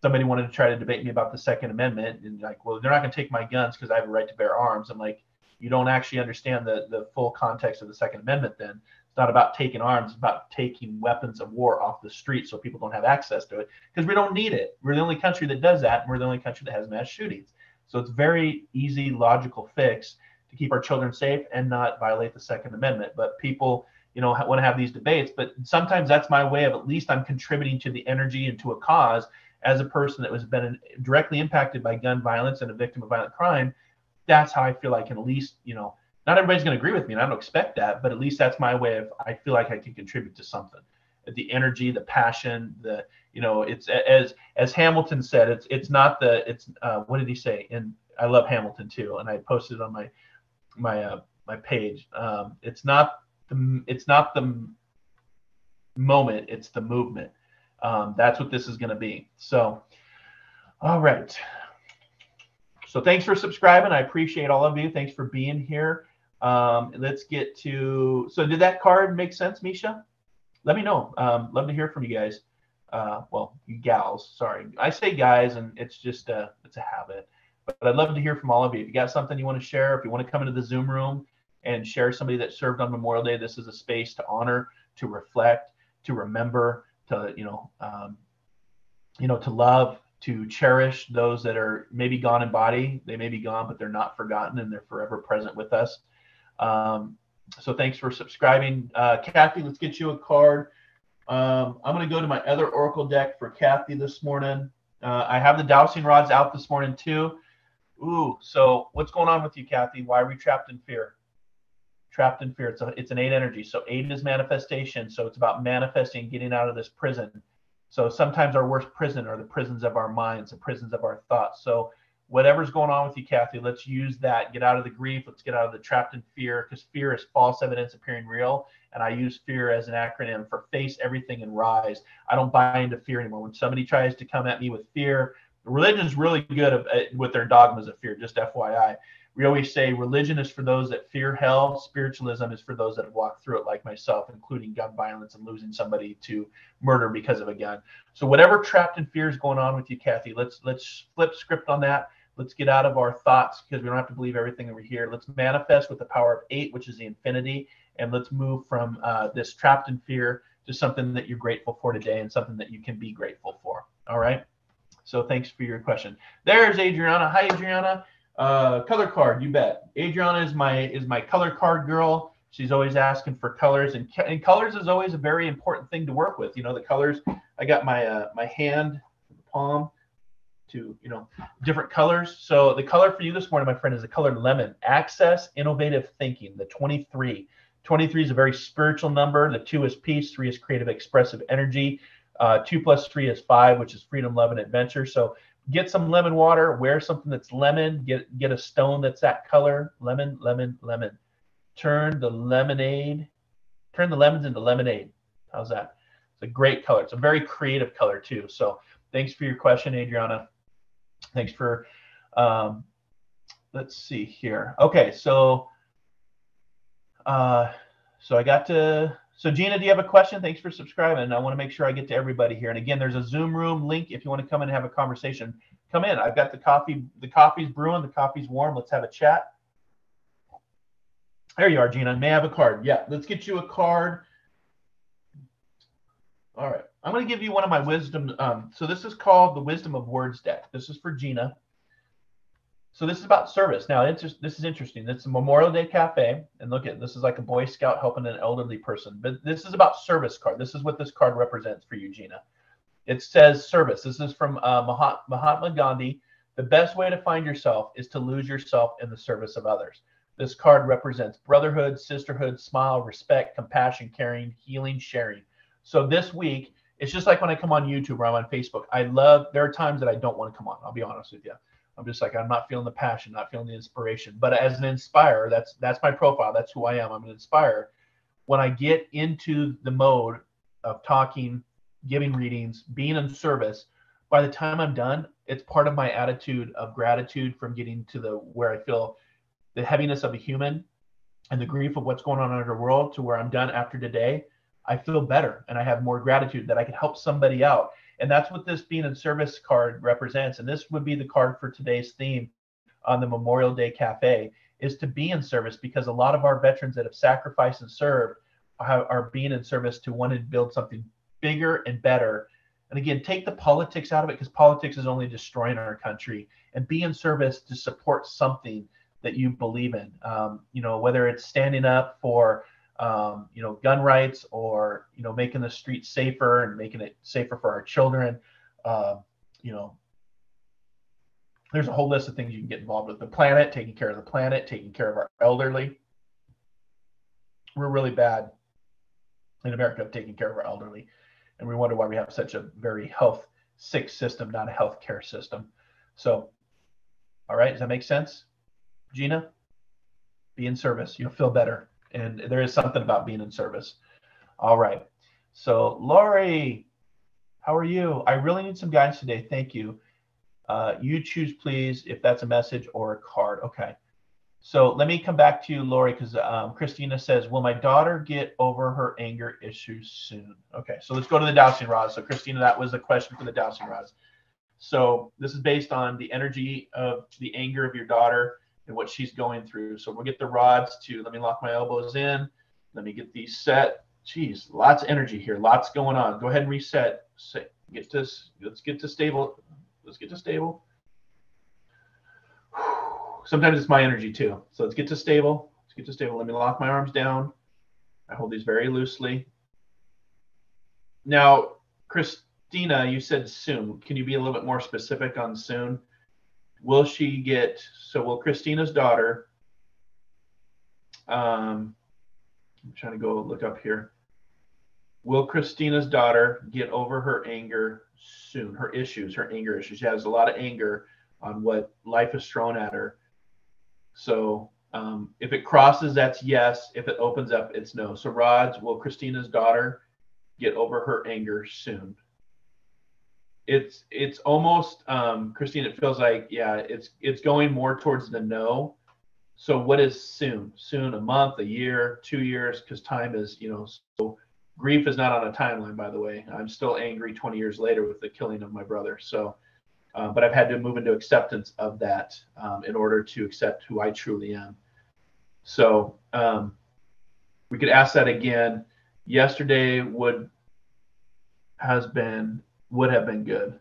Somebody wanted to try to debate me about the Second Amendment, and like, well, they're not going to take my guns because I have a right to bear arms. I'm like, you don't actually understand the full context of the Second Amendment then. It's not about taking arms, it's about taking weapons of war off the street so people don't have access to it, because we don't need it. We're the only country that does that, and we're the only country that has mass shootings. So it's very easy, logical fix to keep our children safe and not violate the Second Amendment. But people, you know, want to have these debates, but sometimes that's my way of, at least I'm contributing to the energy and to a cause as a person that was been directly impacted by gun violence and a victim of violent crime. That's how I feel I can at least, you know, not everybody's going to agree with me, and I don't expect that, but at least that's my way of, I feel like I can contribute to something. The energy, the passion, the, you know, it's as Hamilton said, what did he say? And I love Hamilton too, and I posted it on my page. It's not the moment, it's the movement. That's what this is going to be. So, all right. So thanks for subscribing. I appreciate all of you. Thanks for being here. Let's get to, so did that card make sense, Misha? Let me know. Love to hear from you guys. Well, you gals, sorry. I say guys, and it's just, it's a habit. But I'd love to hear from all of you. If you got something you want to share, if you want to come into the Zoom room and share somebody that served on Memorial Day, this is a space to honor, to reflect, to remember, to, to love, to cherish those that are maybe gone in body. They may be gone, but they're not forgotten, and they're forever present with us. So thanks for subscribing. Kathy, let's get you a card. I'm going to go to my other Oracle deck for Kathy this morning. I have the dowsing rods out this morning too. Ooh, so what's going on with you, Kathy? Why are we trapped in fear? Trapped in fear. It's an 8 energy. So 8 is manifestation. So it's about manifesting, getting out of this prison. So sometimes our worst prison are the prisons of our minds, the prisons of our thoughts. So whatever's going on with you, Kathy, let's use that. Get out of the grief. Let's get out of the trapped in fear, because fear is false evidence appearing real. And I use fear as an acronym for face everything and rise. I don't buy into fear anymore. When somebody tries to come at me with fear, religion is really good with their dogmas of fear, just FYI. We always say religion is for those that fear hell. Spiritualism is for those that have walked through it, like myself, including gun violence and losing somebody to murder because of a gun. So whatever trapped in fear is going on with you, Kathy, let's flip script on that. Let's get out of our thoughts because we don't have to believe everything that we hear. Let's manifest with the power of 8, which is the infinity. And let's move from this trapped in fear to something that you're grateful for today and something that you can be grateful for. All right. So thanks for your question. There's Adriana. Hi, Adriana. Color card, you bet. Adriana is my color card girl. She's always asking for colors, and colors is always a very important thing to work with. You know, the colors. I got my my hand, palm, to different colors. So the color for you this morning, my friend, is the color lemon. Access innovative thinking. The 23. 23 is a very spiritual number. The 2 is peace. 3 is creative, expressive energy. 2 plus 3 is 5, which is freedom, love, and adventure. So get some lemon water. Wear something that's lemon. Get a stone that's that color. Lemon, lemon, lemon. Turn the lemons into lemonade. How's that? It's a great color. It's a very creative color too. So thanks for your question, Adriana. Thanks for, let's see here. Okay, so Gina, do you have a question? Thanks for subscribing. I want to make sure I get to everybody here. And again, there's a Zoom room link if you want to come in and have a conversation. Come in. I've got the coffee. The coffee's brewing. The coffee's warm. Let's have a chat. There you are, Gina. May I have a card? Yeah, let's get you a card. All right. I'm going to give you one of my wisdom. So this is called the Wisdom of Words deck. This is for Gina. So this is about service. Now, this is interesting. It's a Memorial Day Cafe. And look at this is like a Boy Scout helping an elderly person. But this is about service card. This is what this card represents for you, Gina. It says service. This is from Mahatma Gandhi. The best way to find yourself is to lose yourself in the service of others. This card represents brotherhood, sisterhood, smile, respect, compassion, caring, healing, sharing. So this week, it's just like when I come on YouTube or I'm on Facebook. There are times that I don't want to come on. I'll be honest with you. I'm just like, I'm not feeling the passion, not feeling the inspiration. But as an inspirer, that's my profile. That's who I am. I'm an inspirer. When I get into the mode of talking, giving readings, being in service, by the time I'm done, it's part of my attitude of gratitude from getting to where I feel the heaviness of a human and the grief of what's going on in our world to where I'm done after today. I feel better and I have more gratitude that I can help somebody out. And that's what this being in service card represents. And this would be the card for today's theme on the Memorial Day Cafe, is to be in service, because a lot of our veterans that have sacrificed and served are being in service to want to build something bigger and better. And again, take the politics out of it, because politics is only destroying our country, and be in service to support something that you believe in. Whether it's standing up for gun rights, or making the streets safer and making it safer for our children. There's a whole list of things you can get involved with. The planet, taking care of the planet, taking care of our elderly. We're really bad in America of taking care of our elderly, and we wonder why we have such a very health sick system, not a health care system. So, all right, does that make sense, Gina? Be in service. You'll feel better. And there is something about being in service. All right. So, Lori, how are you? I really need some guidance today. Thank you. You choose, please, if that's a message or a card. Okay. So let me come back to you, Lori, because Christina says, will my daughter get over her anger issues soon? Okay. So let's go to the dowsing rods. So, Christina, that was the question for the dowsing rods. So this is based on the energy of the anger of your daughter and what she's going through. So we'll get the rods let me lock my elbows in. Let me get these set. Geez, lots of energy here. Lots going on. Go ahead and reset. Let's get to stable. Let's get to stable. Sometimes it's my energy too. So let's get to stable. Let me lock my arms down. I hold these very loosely. Now, Christina, you said soon. Can you be a little bit more specific on soon? Will Christina's daughter, I'm trying to go look up here. Will Christina's daughter get over her anger soon? Her anger issues. She has a lot of anger on what life has thrown at her. So if it crosses, that's yes. If it opens up, it's no. So rods, will Christina's daughter get over her anger soon? It's almost, Christine, it feels like, yeah, it's going more towards the no. So what is soon? Soon, a month, a year, 2 years, because time is, so grief is not on a timeline, by the way. I'm still angry 20 years later with the killing of my brother. So But I've had to move into acceptance of that in order to accept who I truly am. So we could ask that again. Yesterday would have been good.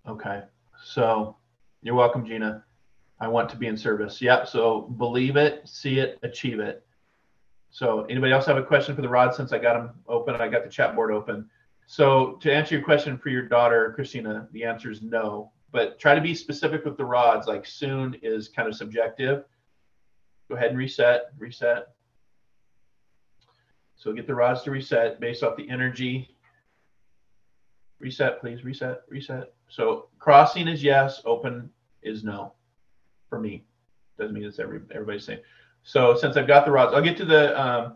Okay, so you're welcome, Gina. I want to be in service. Yep. So believe it, see it, achieve it. So anybody else have a question for the rods? Since I got them open, I got the chat board open. So to answer your question for your daughter, Christina, the answer is no. But try to be specific with the rods. Like soon is kind of subjective. Go ahead and reset. So get the rods to reset based off the energy. Reset, please. Reset. So crossing is yes. Open is no. For me, doesn't mean it's everybody's saying. So since I've got the rods, I'll get to the.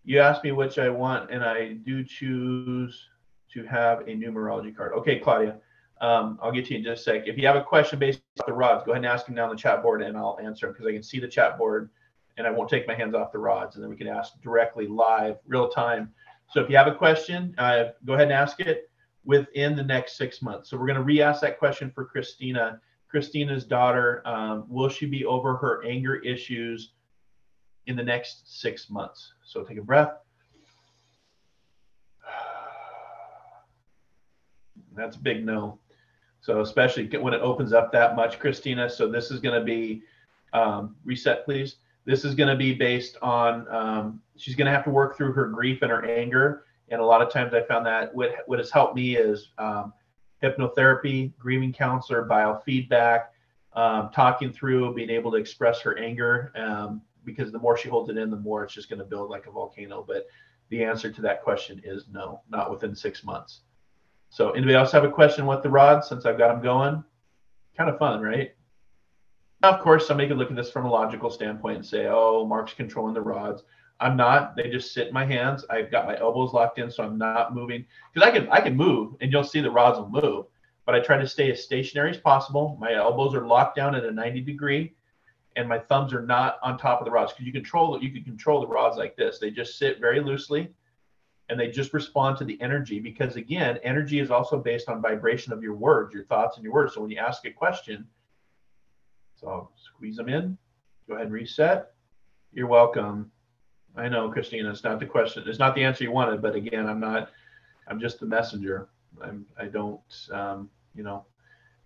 You asked me which I want, and I do choose to have a numerology card. Okay, Claudia, I'll get to you in just a sec. If you have a question based on the rods, go ahead and ask them down the chat board, and I'll answer them because I can see the chat board, and I won't take my hands off the rods, and then we can ask directly live, real time. So if you have a question, go ahead and ask it within the next 6 months. So we're going to re-ask that question for Christina. Christina's daughter, will she be over her anger issues in the next 6 months? So take a breath. That's a big no. So especially when it opens up that much, Christina. So this is going to be, reset please. This is going to be based on, she's going to have to work through her grief and her anger. And a lot of times I found that what has helped me is hypnotherapy, grieving counselor, biofeedback, talking through, being able to express her anger, because the more she holds it in, the more it's just going to build like a volcano. But the answer to that question is no, not within 6 months. So anybody else have a question with the rods since I've got them going? Kind of fun, right? Now, of course, somebody could look at this from a logical standpoint and say, oh, Mark's controlling the rods. I'm not. They just sit in my hands. I've got my elbows locked in, so I'm not moving. Because I can move, and you'll see the rods will move. But I try to stay as stationary as possible. My elbows are locked down at a 90 degree, and my thumbs are not on top of the rods. Because you can control the rods like this. They just sit very loosely, and they just respond to the energy. Because again, energy is also based on vibration of your words, your thoughts, and your words. So when you ask a question, so I'll squeeze them in. Go ahead and reset. You're welcome. I know, Christina, it's not the question. It's not the answer you wanted, but again, I'm just the messenger. I don't,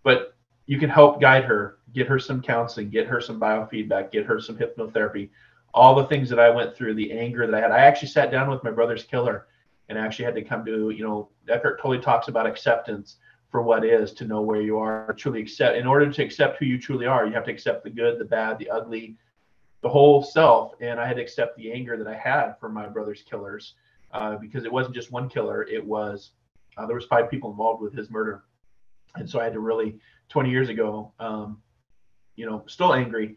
but you can help guide her, get her some counseling, get her some biofeedback, get her some hypnotherapy, all the things that I went through, the anger that I had. I actually sat down with my brother's killer and actually had to come to, Eckhart Tolle talks about acceptance for what is, to know where you are, truly accept. In order to accept who you truly are, you have to accept the good, the bad, the ugly, the whole self. And I had to accept the anger that I had for my brother's killers, because it wasn't just one killer. It was, there was 5 people involved with his murder. And so I had to really, 20 years ago, still angry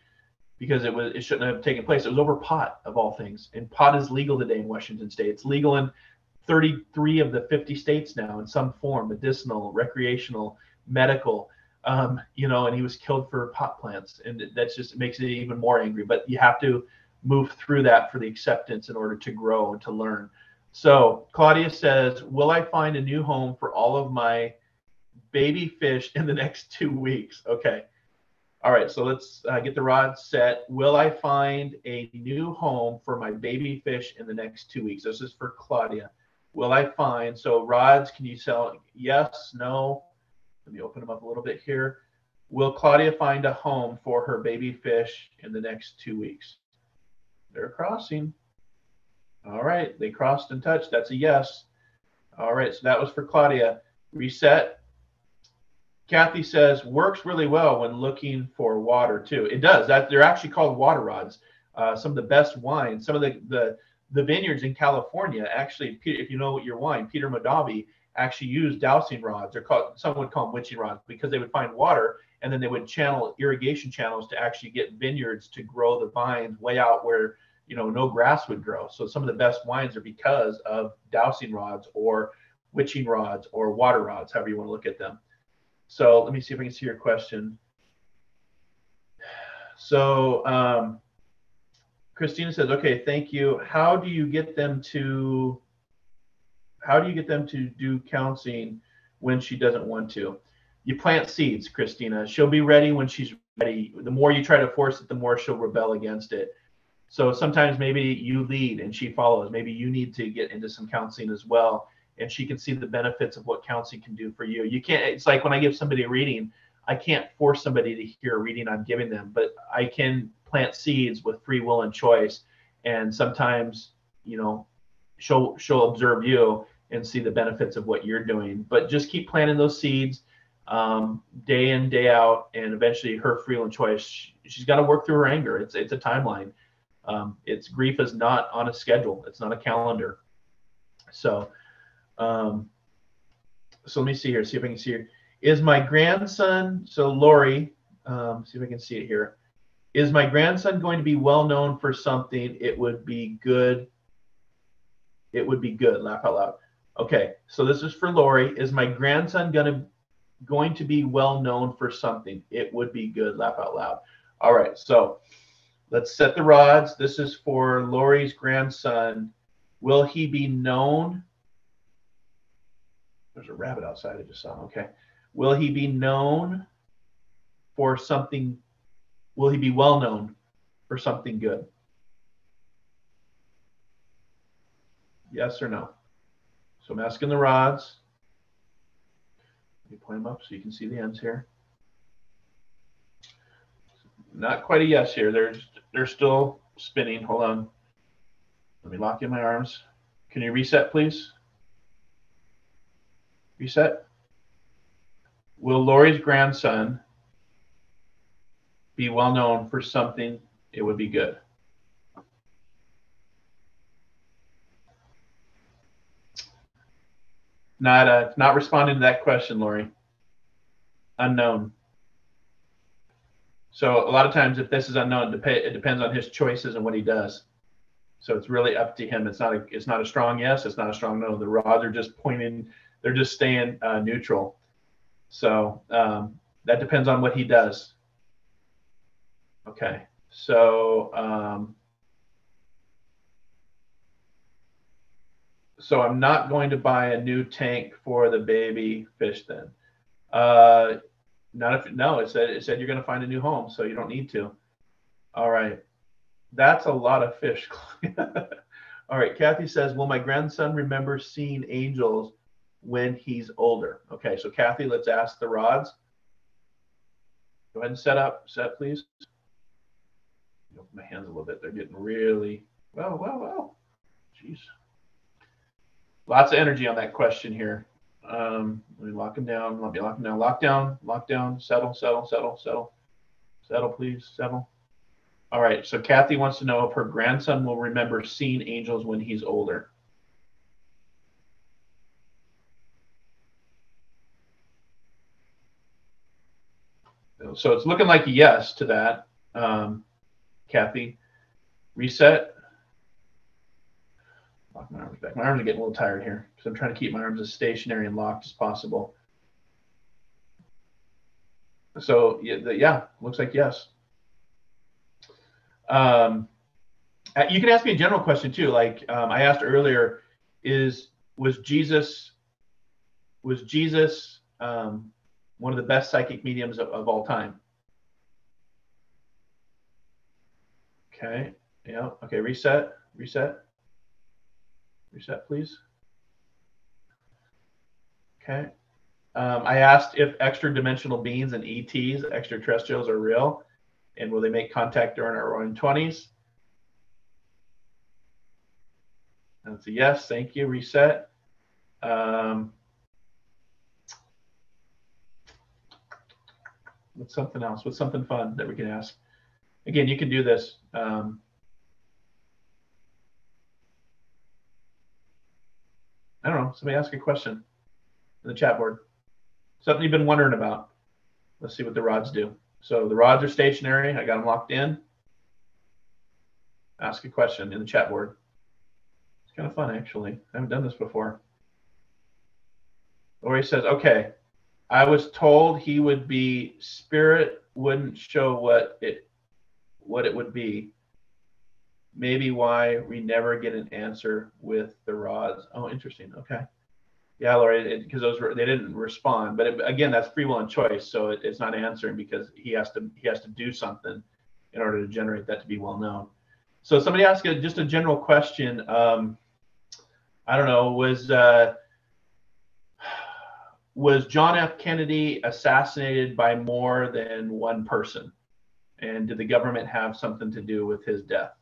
because it shouldn't have taken place. It was over pot, of all things. And pot is legal today in Washington State. It's legal in 33 of the 50 states now in some form, medicinal, recreational, medical. And he was killed for pot plants, and that's just, it makes it even more angry. But you have to move through that for the acceptance in order to grow and to learn. So Claudia says, will I find a new home for all of my baby fish in the next 2 weeks? Okay. All right. So let's get the rod set. Will I find a new home for my baby fish in the next 2 weeks? This is for Claudia. Will I find, so rods, can you sell? Yes, no. Let me open them up a little bit here. Will Claudia find a home for her baby fish in the next 2 weeks? They're crossing. All right, they crossed and touched. That's a yes. All right, so that was for Claudia. Reset. Kathy says, works really well when looking for water too. It does. They're actually called water rods. Some of the best wines, some of the vineyards in California, actually, if you know what your wine, Peter Modavi, actually use dowsing rods, or some would call them witching rods, because they would find water and then they would channel irrigation channels to actually get vineyards to grow the vines way out where no grass would grow. So some of the best wines are because of dowsing rods or witching rods or water rods, however you want to look at them. So let me see if I can see your question. So Christina says, okay, thank you. How do you get them to do counseling when she doesn't want to. You plant seeds, Christina. She'll be ready when she's ready. The more you try to force it, the more she'll rebel against it. So sometimes maybe you lead and she follows. Maybe you need to get into some counseling as well, and she can see the benefits of what counseling can do for you. You can't, it's like when I give somebody a reading, I can't force somebody to hear a reading I'm giving them, but I can plant seeds with free will and choice. And sometimes, you know, she'll observe you and see the benefits of what you're doing. But just keep planting those seeds day in, day out, and eventually her free will and choice. She's got to work through her anger. It's a timeline. It's grief is not on a schedule. It's not a calendar. So, so let me see here. See if I can see here. Is my grandson? So Lori, see if I can see it here. Is my grandson going to be well known for something? It would be good. It would be good. Laugh out loud. Okay, so this is for Lori. Is my grandson going to be well known for something? It would be good. Laugh out loud. All right, so let's set the rods. This is for Lori's grandson. Will he be known? There's a rabbit outside I just saw. Okay. Will he be known for something? Will he be well known for something good? Yes or no? So I'm asking the rods. Let me point them up so you can see the ends here. Not quite a yes here. They're still spinning. Hold on. Let me lock in my arms. Can you reset, please? Reset. Will Lori's grandson be well known for something? It would be good. Not responding to that question, Lori. Unknown. So a lot of times, if this is unknown, it depends on his choices and what he does. So it's really up to him. It's not a strong yes. It's not a strong no. The rods are just pointing. They're just staying neutral. So that depends on what he does. Okay. So so I'm not going to buy a new tank for the baby fish then. Not if no. It said you're going to find a new home, so you don't need to. All right. That's a lot of fish. All right. Kathy says, will my grandson remember seeing angels when he's older? Okay. So Kathy, let's ask the rods. Go ahead and set, please. Open my hands a little bit. They're getting really, well. Jeez. Lots of energy on that question here. Let me lock him down. Let me lock him down. Lock down. Settle, please. Settle. All right. So Kathy wants to know if her grandson will remember seeing angels when he's older. So it's looking like a yes to that. Kathy, reset. Lock my arms back. My arms are getting a little tired here because I'm trying to keep my arms as stationary and locked as possible. So yeah, looks like yes. You can ask me a general question too. Like I asked earlier, was Jesus one of the best psychic mediums of all time? Okay. Yeah. Okay. Reset, please. Okay. I asked if extra dimensional beings and ETs, extraterrestrials, are real, and will they make contact during our roaring 20s? That's a yes. Thank you. Reset. What's something else? What's something fun that we can ask? Again, you can do this. I don't know. Somebody ask a question in the chat board. Something you've been wondering about. Let's see what the rods do. So the rods are stationary. I got them locked in. Ask a question in the chat board. It's kind of fun, actually. I haven't done this before. Lori says, okay, I was told he would be, spirit wouldn't show what it would be. Maybe why we never get an answer with the rods. Oh, interesting. Okay. Yeah, Lori, because they didn't respond. But again, that's free will and choice, so it's not answering because he has to do something in order to generate that to be well known. So somebody asked just a general question. I don't know, was John F. Kennedy assassinated by more than one person? And did the government have something to do with his death?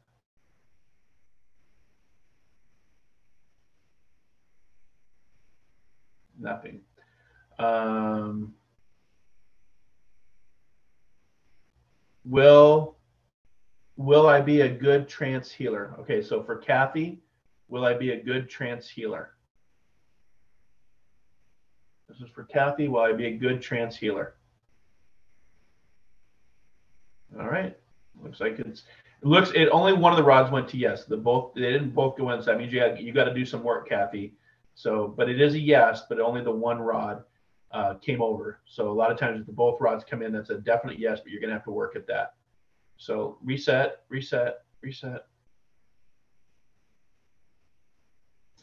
Nothing. Will I be a good trance healer? Okay, so for Kathy, will I be a good trance healer? This is for Kathy. Will I be a good trance healer? All right. Looks like only one of the rods went to yes. They didn't both go in. So that means you got to do some work, Kathy. So, but it is a yes, but only the one rod came over. So a lot of times if the both rods come in, that's a definite yes, but you're gonna have to work at that. So reset.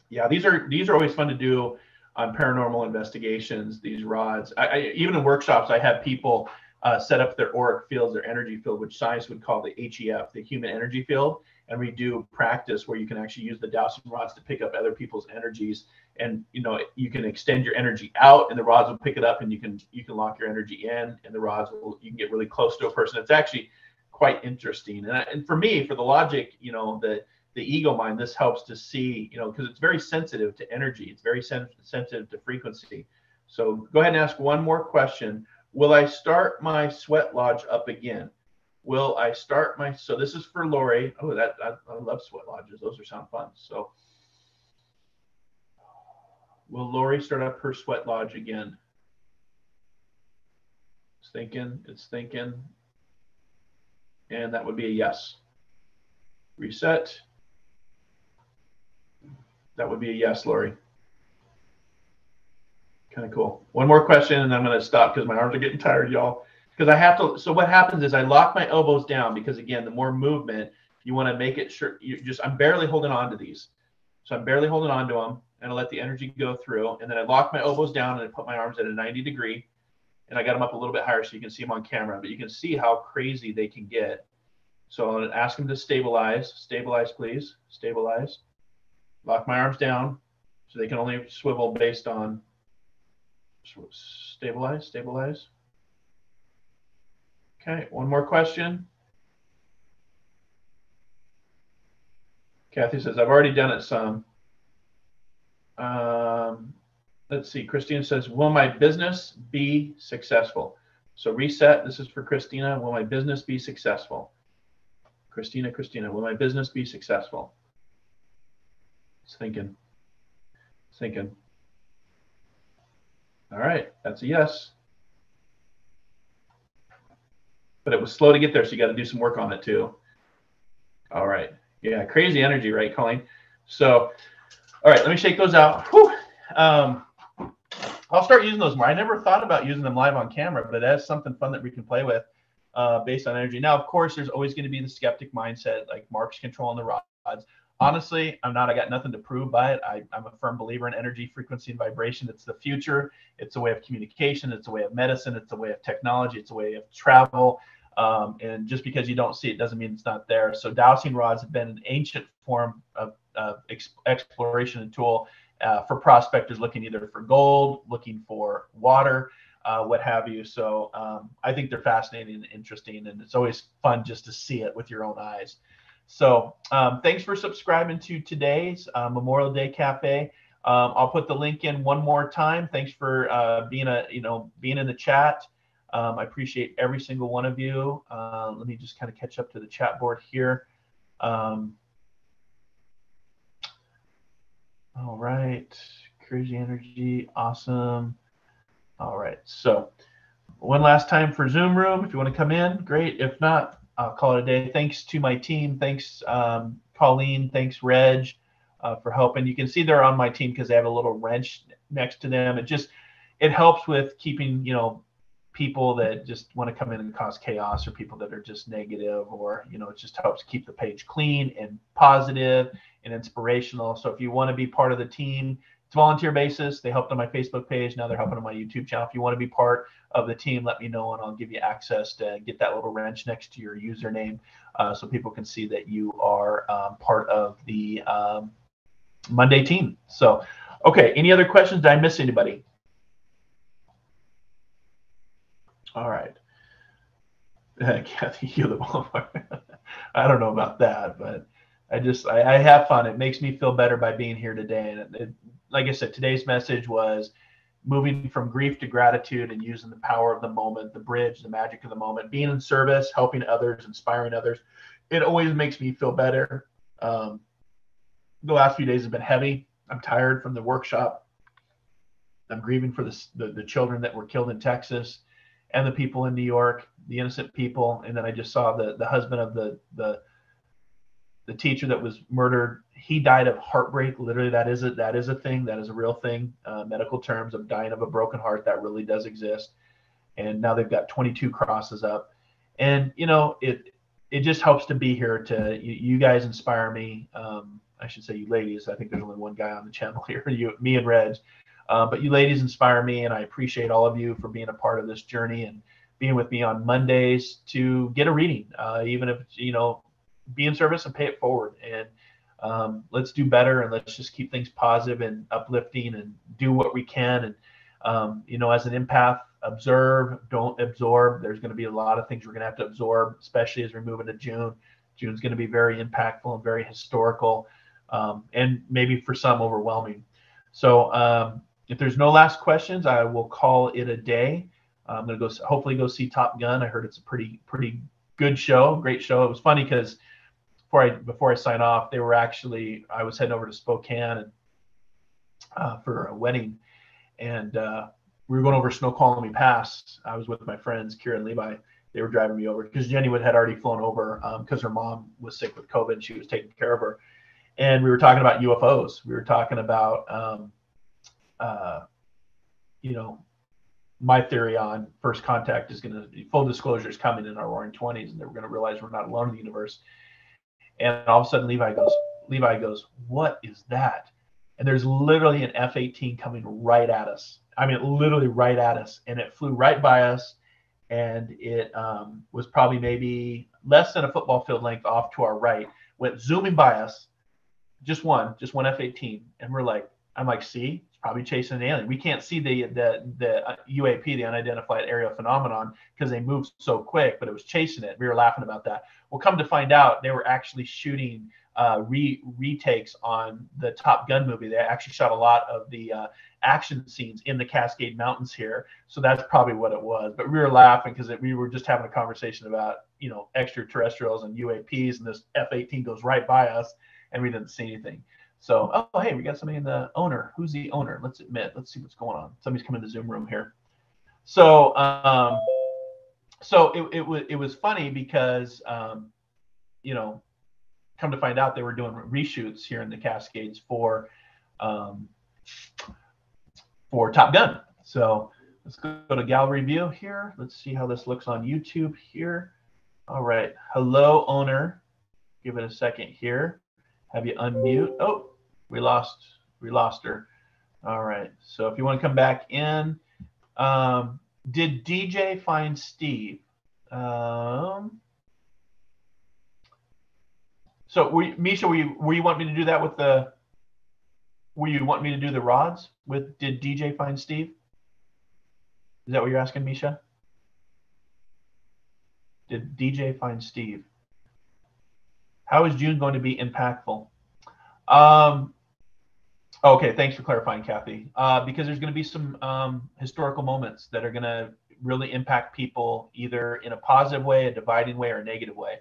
Yeah, these are always fun to do on paranormal investigations. These rods, even in workshops, I have people set up their auric fields, their energy field, which science would call the HEF, the human energy field, and we do practice where you can actually use the dowsing rods to pick up other people's energies, and you can extend your energy out, and the rods will pick it up, and you can lock your energy in, and the rods you can get really close to a person. It's actually quite interesting, and for me, for the logic, the ego mind, this helps to see, because it's very sensitive to energy. It's very sensitive to frequency. So go ahead and ask one more question. Will I start my sweat lodge up again? Will I start my, so this is for Lori. Oh, I love sweat lodges. Those sound fun. So will Lori start up her sweat lodge again? It's thinking. And that would be a yes. Reset. That would be a yes, Lori. Kind of cool. One more question, and I'm going to stop because my arms are getting tired, y'all. Because I have to. So what happens is I lock my elbows down because, again, the more movement, you want to make it sure. I'm barely holding on to these. So I'm barely holding on to them, and I let the energy go through. And then I lock my elbows down, and I put my arms at a 90 degree. And I got them up a little bit higher so you can see them on camera. But you can see how crazy they can get. So I'm going to ask them to stabilize. Stabilize, please. Stabilize. Lock my arms down so they can only swivel based on stabilize. Okay, one more question. Kathy says, I've already done it some. Let's see, Christina says, will my business be successful? So reset, this is for Christina. Will my business be successful? Christina, will my business be successful? It's thinking. All right, that's a yes. But it was slow to get there, so you got to do some work on it too. All right. Yeah, crazy energy, right, Colleen? So, all right, let me shake those out. Whew. I'll start using those more. I never thought about using them live on camera, but that's something fun that we can play with based on energy. Now, of course, there's always going to be the skeptic mindset, like Mark's controlling the rods. Honestly, I got nothing to prove by it. I'm a firm believer in energy, frequency, and vibration. It's the future. It's a way of communication. It's a way of medicine. It's a way of technology. It's a way of travel. And just because you don't see it doesn't mean it's not there. So dowsing rods have been an ancient form of exploration and tool for prospectors looking either for gold, looking for water, what have you. So I think they're fascinating and interesting, and it's always fun just to see it with your own eyes. So thanks for subscribing to today's Memorial Day Cafe. I'll put the link in one more time. Thanks for being in the chat. I appreciate every single one of you. Let me just kind of catch up to the chat board here. All right, crazy energy, awesome. All right, so one last time for Zoom room. If you want to come in, great. If not, I'll call it a day. Thanks to my team. Thanks, Colleen. Thanks, Reg, for helping. You can see they're on my team because they have a little wrench next to them. It helps with keeping, people that just want to come in and cause chaos, or people that are just negative, or, it just helps keep the page clean and positive and inspirational. So if you want to be part of the team, It's volunteer basis. They helped on my Facebook page. Now they're helping on my YouTube channel. If you want to be part of the team, let me know, and I'll give you access to get that little wrench next to your username, so people can see that you are part of the Monday team. So, okay. Any other questions? Did I miss anybody? All right. Kathy, you're the one. I don't know about that, but I have fun. It makes me feel better by being here today. And like I said, today's message was moving from grief to gratitude and using the power of the moment, the bridge, the magic of the moment, being in service, helping others, inspiring others. It always makes me feel better. The last few days have been heavy. I'm tired from the workshop. I'm grieving for the children that were killed in Texas and the people in New York, the innocent people. And then I just saw the husband of the teacher that was murdered. He died of heartbreak. Literally, that is a thing. That is a real thing. Medical terms of dying of a broken heart, that really does exist. And now they've got 22 crosses up. And it just helps to be here. You guys inspire me. I should say you ladies. I think there's only one guy on the channel here. Me and Reg. But you ladies inspire me, and I appreciate all of you for being a part of this journey and being with me on Mondays to get a reading, even if be in service and pay it forward. And let's do better, and let's just keep things positive and uplifting and do what we can. And as an empath, observe, don't absorb. There's going to be a lot of things we're going to have to absorb, especially as we move into June. June's going to be very impactful and very historical, and maybe for some overwhelming. So if there's no last questions, I will call it a day. I'm going to hopefully go see Top Gun. I heard it's a pretty good show, great show. It was funny because before I sign off, I was heading over to Spokane and for a wedding, and we were going over Snoqualmie Pass. I was with my friends Kira and Levi. They were driving me over because Jenny had already flown over because her mom was sick with COVID and she was taking care of her. And we were talking about UFOs. We were talking about my theory on first contact is full disclosure is coming in our roaring 20s, and they're going to realize we're not alone in the universe. And all of a sudden Levi goes, what is that? And there's literally an F-18 coming right at us. I mean, literally right at us. And it flew right by us. And it was probably maybe less than a football field length off to our right, went zooming by us, just one F-18. And I'm like, see, it's probably chasing an alien. We can't see the UAP, the unidentified aerial phenomenon, because they moved so quick, but it was chasing it. We were laughing about that. Well, come to find out, they were actually shooting retakes on the Top Gun movie. They actually shot a lot of the action scenes in the Cascade Mountains here. So that's probably what it was. But we were laughing because we were just having a conversation about, extraterrestrials and UAPs, and this F-18 goes right by us, and we didn't see anything. So, hey, we got somebody in the owner. Who's the owner? Let's see what's going on. Somebody's coming to the Zoom room here. So, it was funny because, come to find out, they were doing reshoots here in the Cascades for Top Gun. So let's go to gallery view here. Let's see how this looks on YouTube here. All right. Hello, owner. Give it a second here. Have you unmute? Oh, we lost her. All right. So if you want to come back in, did DJ find Steve? So Misha, were you want me to do that with the? Were you want me to do the rods with? Did DJ find Steve? Is that what you're asking, Misha? Did DJ find Steve? How is June going to be impactful? Okay, thanks for clarifying, Kathy. Because there's going to be some historical moments that are going to really impact people either in a positive way, a dividing way, or a negative way.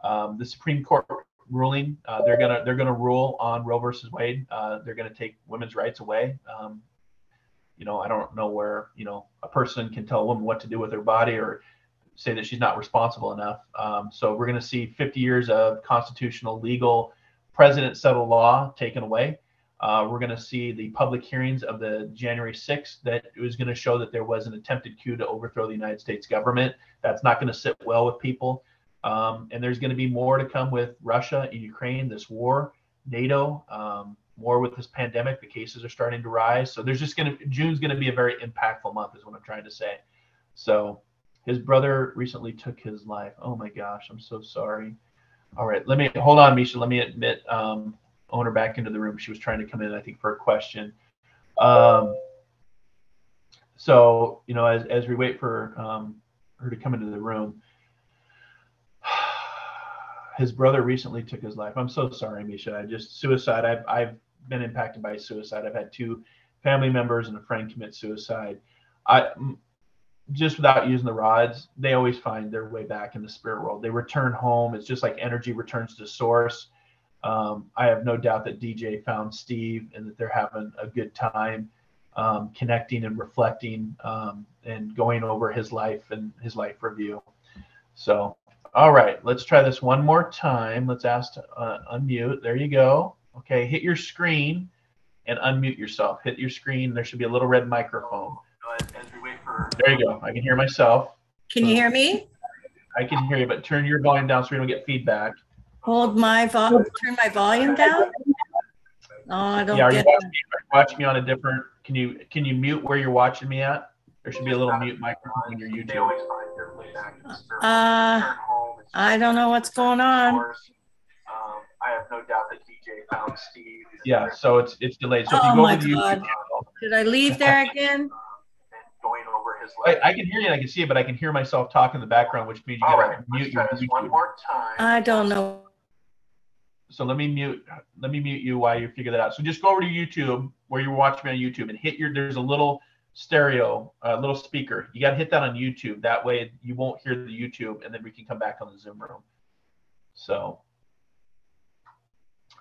The Supreme Court ruling, they're gonna rule on Roe versus Wade. They're going to take women's rights away. I don't know where a person can tell a woman what to do with her body or say that she's not responsible enough. So we're going to see 50 years of constitutional, legal, president-settled law taken away. We're going to see the public hearings of the January 6th that was going to show that there was an attempted coup to overthrow the United States government. That's not going to sit well with people. And there's going to be more to come with Russia and Ukraine, this war, NATO. more with this pandemic. The cases are starting to rise. So there's just June's going to be a very impactful month is what I'm trying to say. So his brother recently took his life. Oh my gosh, I'm so sorry. All right, hold on, Misha. Let me admit owner back into the room. She was trying to come in, I think, for a question. So, you know, as we wait for her to come into the room, his brother recently took his life. I'm so sorry, Misha. Suicide. I've been impacted by suicide. I've had 2 family members and a friend commit suicide. Just without using the rods, they always find their way back in the spirit world. They return home. It's just like energy returns to source. I have no doubt that DJ found Steve and that they're having a good time connecting and reflecting and going over his life and his life review. So, all right, let's try this one more time. Let's ask to unmute. There you go. Okay, hit your screen and unmute yourself. Hit your screen. There should be a little red microphone. There you go. I can hear myself. Can you hear me? I can hear you, but turn your volume down so we don't get feedback. Turn my volume down? Oh, I don't Are get you watching me on a different, can you mute where you're watching me at? There should be a little mute microphone on your YouTube. I don't know what's going on. I have no doubt that DJ found Steve. Yeah, so it's delayed. So if Oh you go my over the YouTube God. channel, Did I leave there again? going over his life. I can hear you and I can see it, but I can hear myself talk in the background, which means you gotta mute your YouTube. One more time. I don't know. So let me mute you while you figure that out. So just go over to YouTube where you're watching me on YouTube and there's a little stereo, little speaker. You got to hit that on YouTube. That way you won't hear the YouTube, and then we can come back on the Zoom room. So,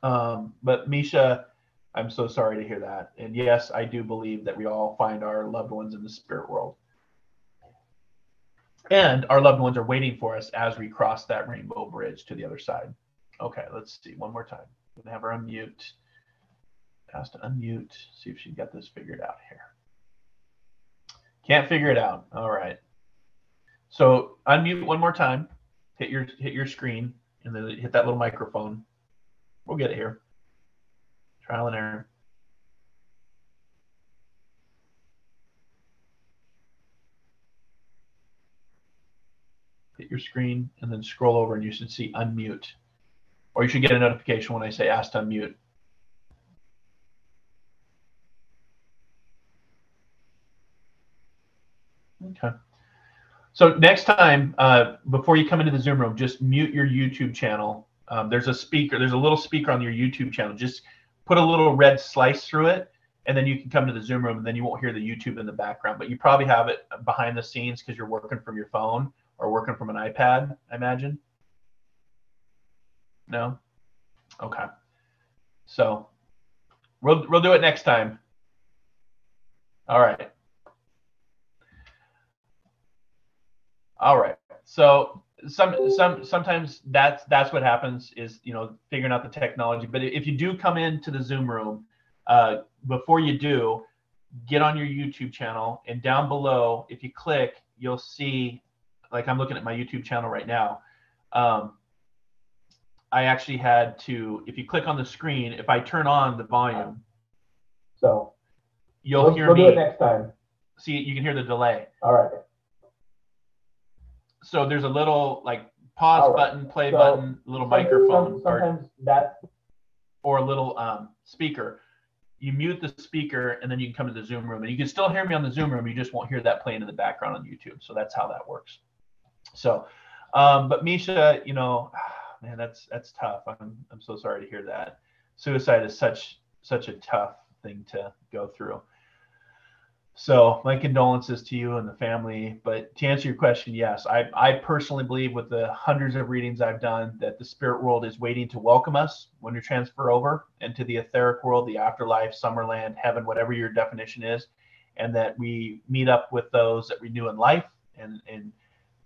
but Misha, I'm so sorry to hear that. And yes, I do believe that we all find our loved ones in the spirit world. And our loved ones are waiting for us as we cross that rainbow bridge to the other side. Okay, let's see one more time. I'm gonna have her unmute. Asked to unmute. See if she got this figured out here. Can't figure it out. All right. So unmute one more time. Hit your screen and then hit that little microphone. We'll get it here. Trial and error. Hit your screen and then scroll over and you should see unmute. Or you should get a notification when I say ask to unmute. Okay. So next time, before you come into the Zoom room, just mute your YouTube channel. There's a speaker, there's a little speaker on your YouTube channel. Just put a little red slice through it, and then you can come to the Zoom room, and then you won't hear the YouTube in the background. But you probably have it behind the scenes because you're working from your phone or working from an iPad, I imagine. No? Okay. So we'll do it next time. All right. All right. So sometimes that's what happens is, you know, figuring out the technology. But if you do come into the Zoom room, before you do, get on your YouTube channel, and down below, if you click, you'll see, like I'm looking at my YouTube channel right now. I actually had to, if you click on the screen, if I turn on the volume, so you'll hear me. We'll do it next time. See, you can hear the delay. All right. So there's a little like pause button, play button, little microphone, or a little speaker. You mute the speaker, and then you can come to the Zoom room, and you can still hear me on the Zoom room. You just won't hear that playing in the background on YouTube. So that's how that works. So, but Misha, you know, man, that's tough. I'm so sorry to hear that. Suicide is such a tough thing to go through. So my condolences to you and the family. But to answer your question, yes, I personally believe, with the hundreds of readings I've done, that the spirit world is waiting to welcome us when we transfer over into the etheric world, the afterlife, Summerland, heaven, whatever your definition is, and that we meet up with those that we knew in life and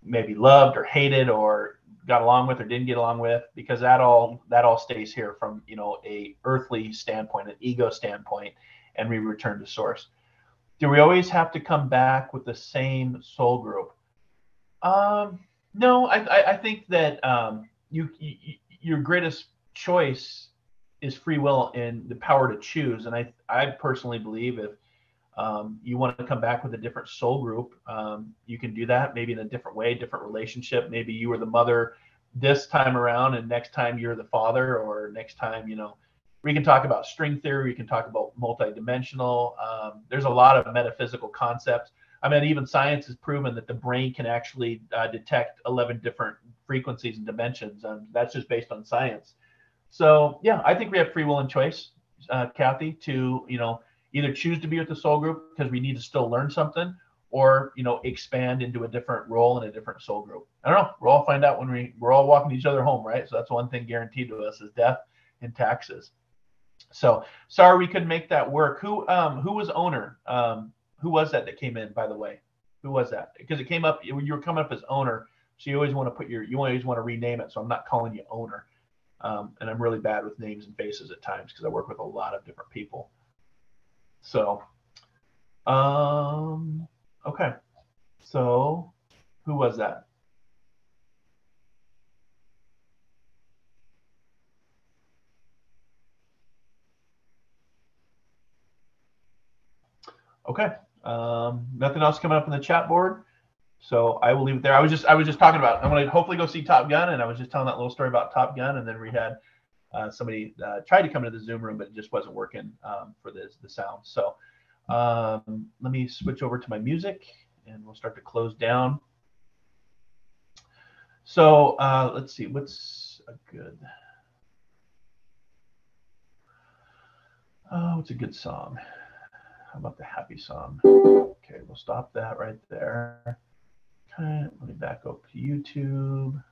maybe loved or hated or got along with or didn't get along with, because that all stays here from, you know, a earthly standpoint, an ego standpoint, and we return to source. Do we always have to come back with the same soul group? No, I think that your greatest choice is free will and the power to choose. And I personally believe if you want to come back with a different soul group, you can do that maybe in a different way, different relationship. Maybe you were the mother this time around and next time you're the father, or next time, we can talk about string theory. We can talk about multidimensional. There's a lot of metaphysical concepts. I mean, even science has proven that the brain can actually detect 11 different frequencies and dimensions. That's just based on science. So yeah, I think we have free will and choice, Kathy, to, either choose to be with the soul group because we need to still learn something, or, expand into a different role in a different soul group. I don't know. We'll all find out when we're all walking each other home, right? So that's one thing guaranteed to us is death and taxes. So sorry we couldn't make that work. Who was owner? Who was that came in, by the way? Who was that? Because it came up, you were coming up as owner. So you always want to you always want to rename it. So I'm not calling you owner. And I'm really bad with names and faces at times because I work with a lot of different people. So, okay. So who was that? Okay. Nothing else coming up in the chat board. So I will leave it there. I was just talking about, I'm going to hopefully go see Top Gun. And I was just telling that little story about Top Gun. And then we had somebody tried to come into the Zoom room, but it just wasn't working for the sound. So let me switch over to my music and we'll start to close down. So let's see, what's a good song? How about the happy song? Okay, we'll stop that right there. Okay, let me back up to YouTube.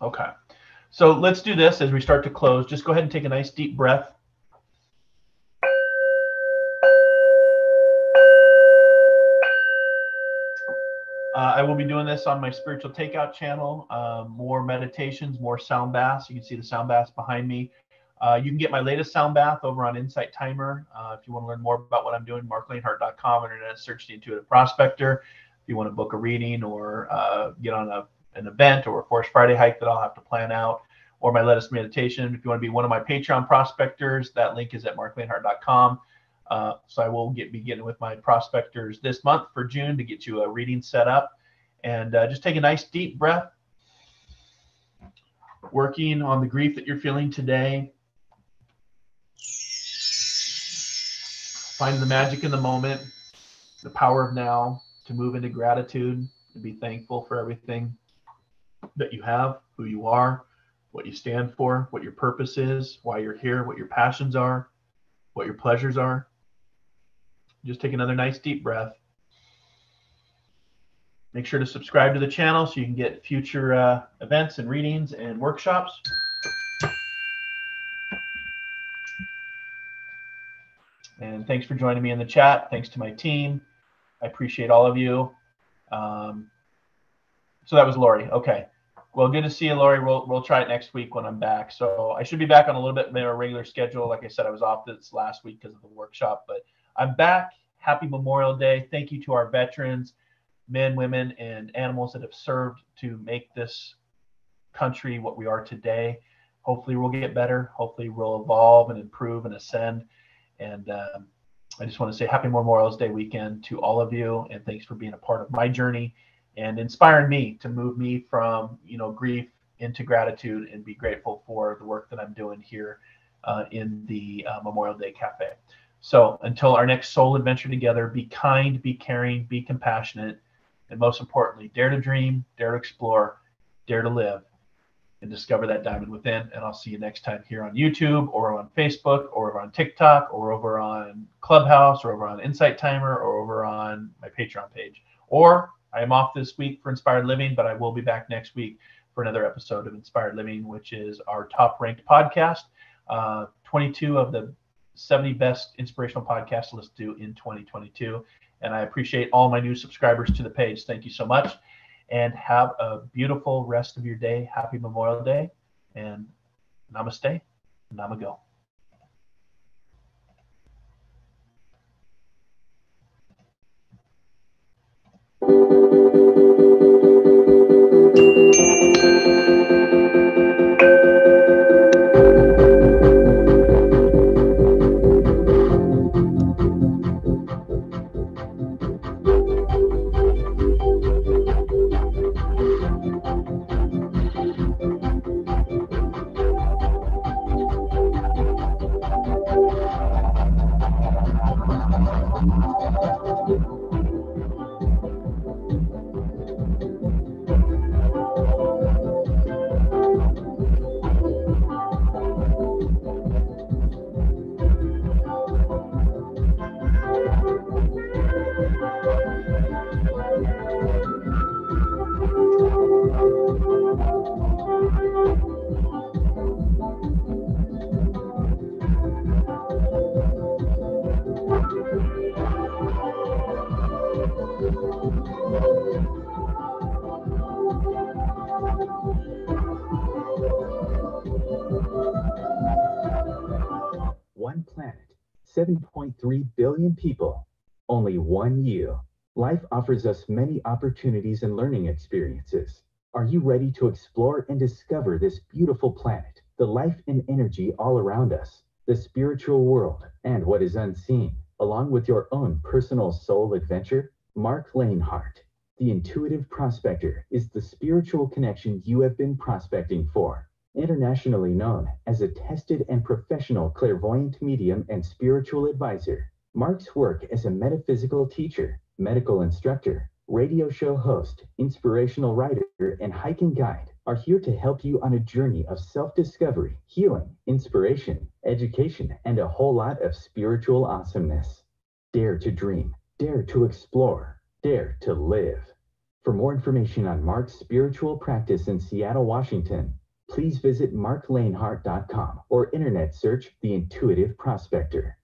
Okay, so let's do this as we start to close. Just go ahead and take a nice deep breath. I will be doing this on my Spiritual Takeout channel. More meditations, more sound baths. You can see the sound baths behind me. You can get my latest sound bath over on Insight Timer. If you want to learn more about what I'm doing, marklanehart.com, Internet Search the Intuitive Prospector. If you want to book a reading or get on an event or a Forest Friday hike that I'll have to plan out, or my latest meditation. If you want to be one of my Patreon prospectors, that link is at marklanehart.com. So I will be getting with my prospectors this month for June to get you a reading set up. And just take a nice deep breath, working on the grief that you're feeling today. Find the magic in the moment, the power of now, to move into gratitude and be thankful for everything that you have, who you are, what you stand for, what your purpose is, why you're here, what your passions are, what your pleasures are. Just take another nice deep breath. Make sure to subscribe to the channel so you can get future events and readings and workshops. And thanks for joining me in the chat. Thanks to my team. I appreciate all of you. So that was Lori. Okay. Well, good to see you, Lori. We'll try it next week when I'm back. So I should be back on a little bit more regular schedule. Like I said, I was off this last week because of the workshop, but I'm back. Happy Memorial Day. Thank you to our veterans, men, women, and animals that have served to make this country what we are today. Hopefully we'll get better. Hopefully we'll evolve and improve and ascend. And I just want to say happy Memorial Day weekend to all of you. And thanks for being a part of my journey and inspiring me to move me from, grief into gratitude and be grateful for the work that I'm doing here in the Memorial Day Cafe. So until our next soul adventure together, be kind, be caring, be compassionate, and most importantly, dare to dream, dare to explore, dare to live, and discover that diamond within. And I'll see you next time here on YouTube or on Facebook or over on TikTok or over on Clubhouse or over on Insight Timer or over on my Patreon page. Or I am off this week for Inspired Living, but I will be back next week for another episode of Inspired Living, which is our top ranked podcast. 22 of the 70 best inspirational podcasts to listen to in 2022. And I appreciate all my new subscribers to the page. Thank you so much. And have a beautiful rest of your day. Happy Memorial Day. And namaste. Namago. planet, 7.3 billion people, only one you. Life offers us many opportunities and learning experiences. Are you ready to explore and discover this beautiful planet, the life and energy all around us, the spiritual world, and what is unseen, along with your own personal soul adventure? Mark Lanehart, the Intuitive Prospector, is the spiritual connection you have been prospecting for. Internationally known as a tested and professional clairvoyant medium and spiritual advisor, Mark's work as a metaphysical teacher, medical instructor, radio show host, inspirational writer, and hiking guide are here to help you on a journey of self-discovery, healing, inspiration, education, and a whole lot of spiritual awesomeness. Dare to dream, dare to explore, dare to live. For more information on Mark's spiritual practice in Seattle, Washington, please visit marklanehart.com or internet search The Intuitive Prospector.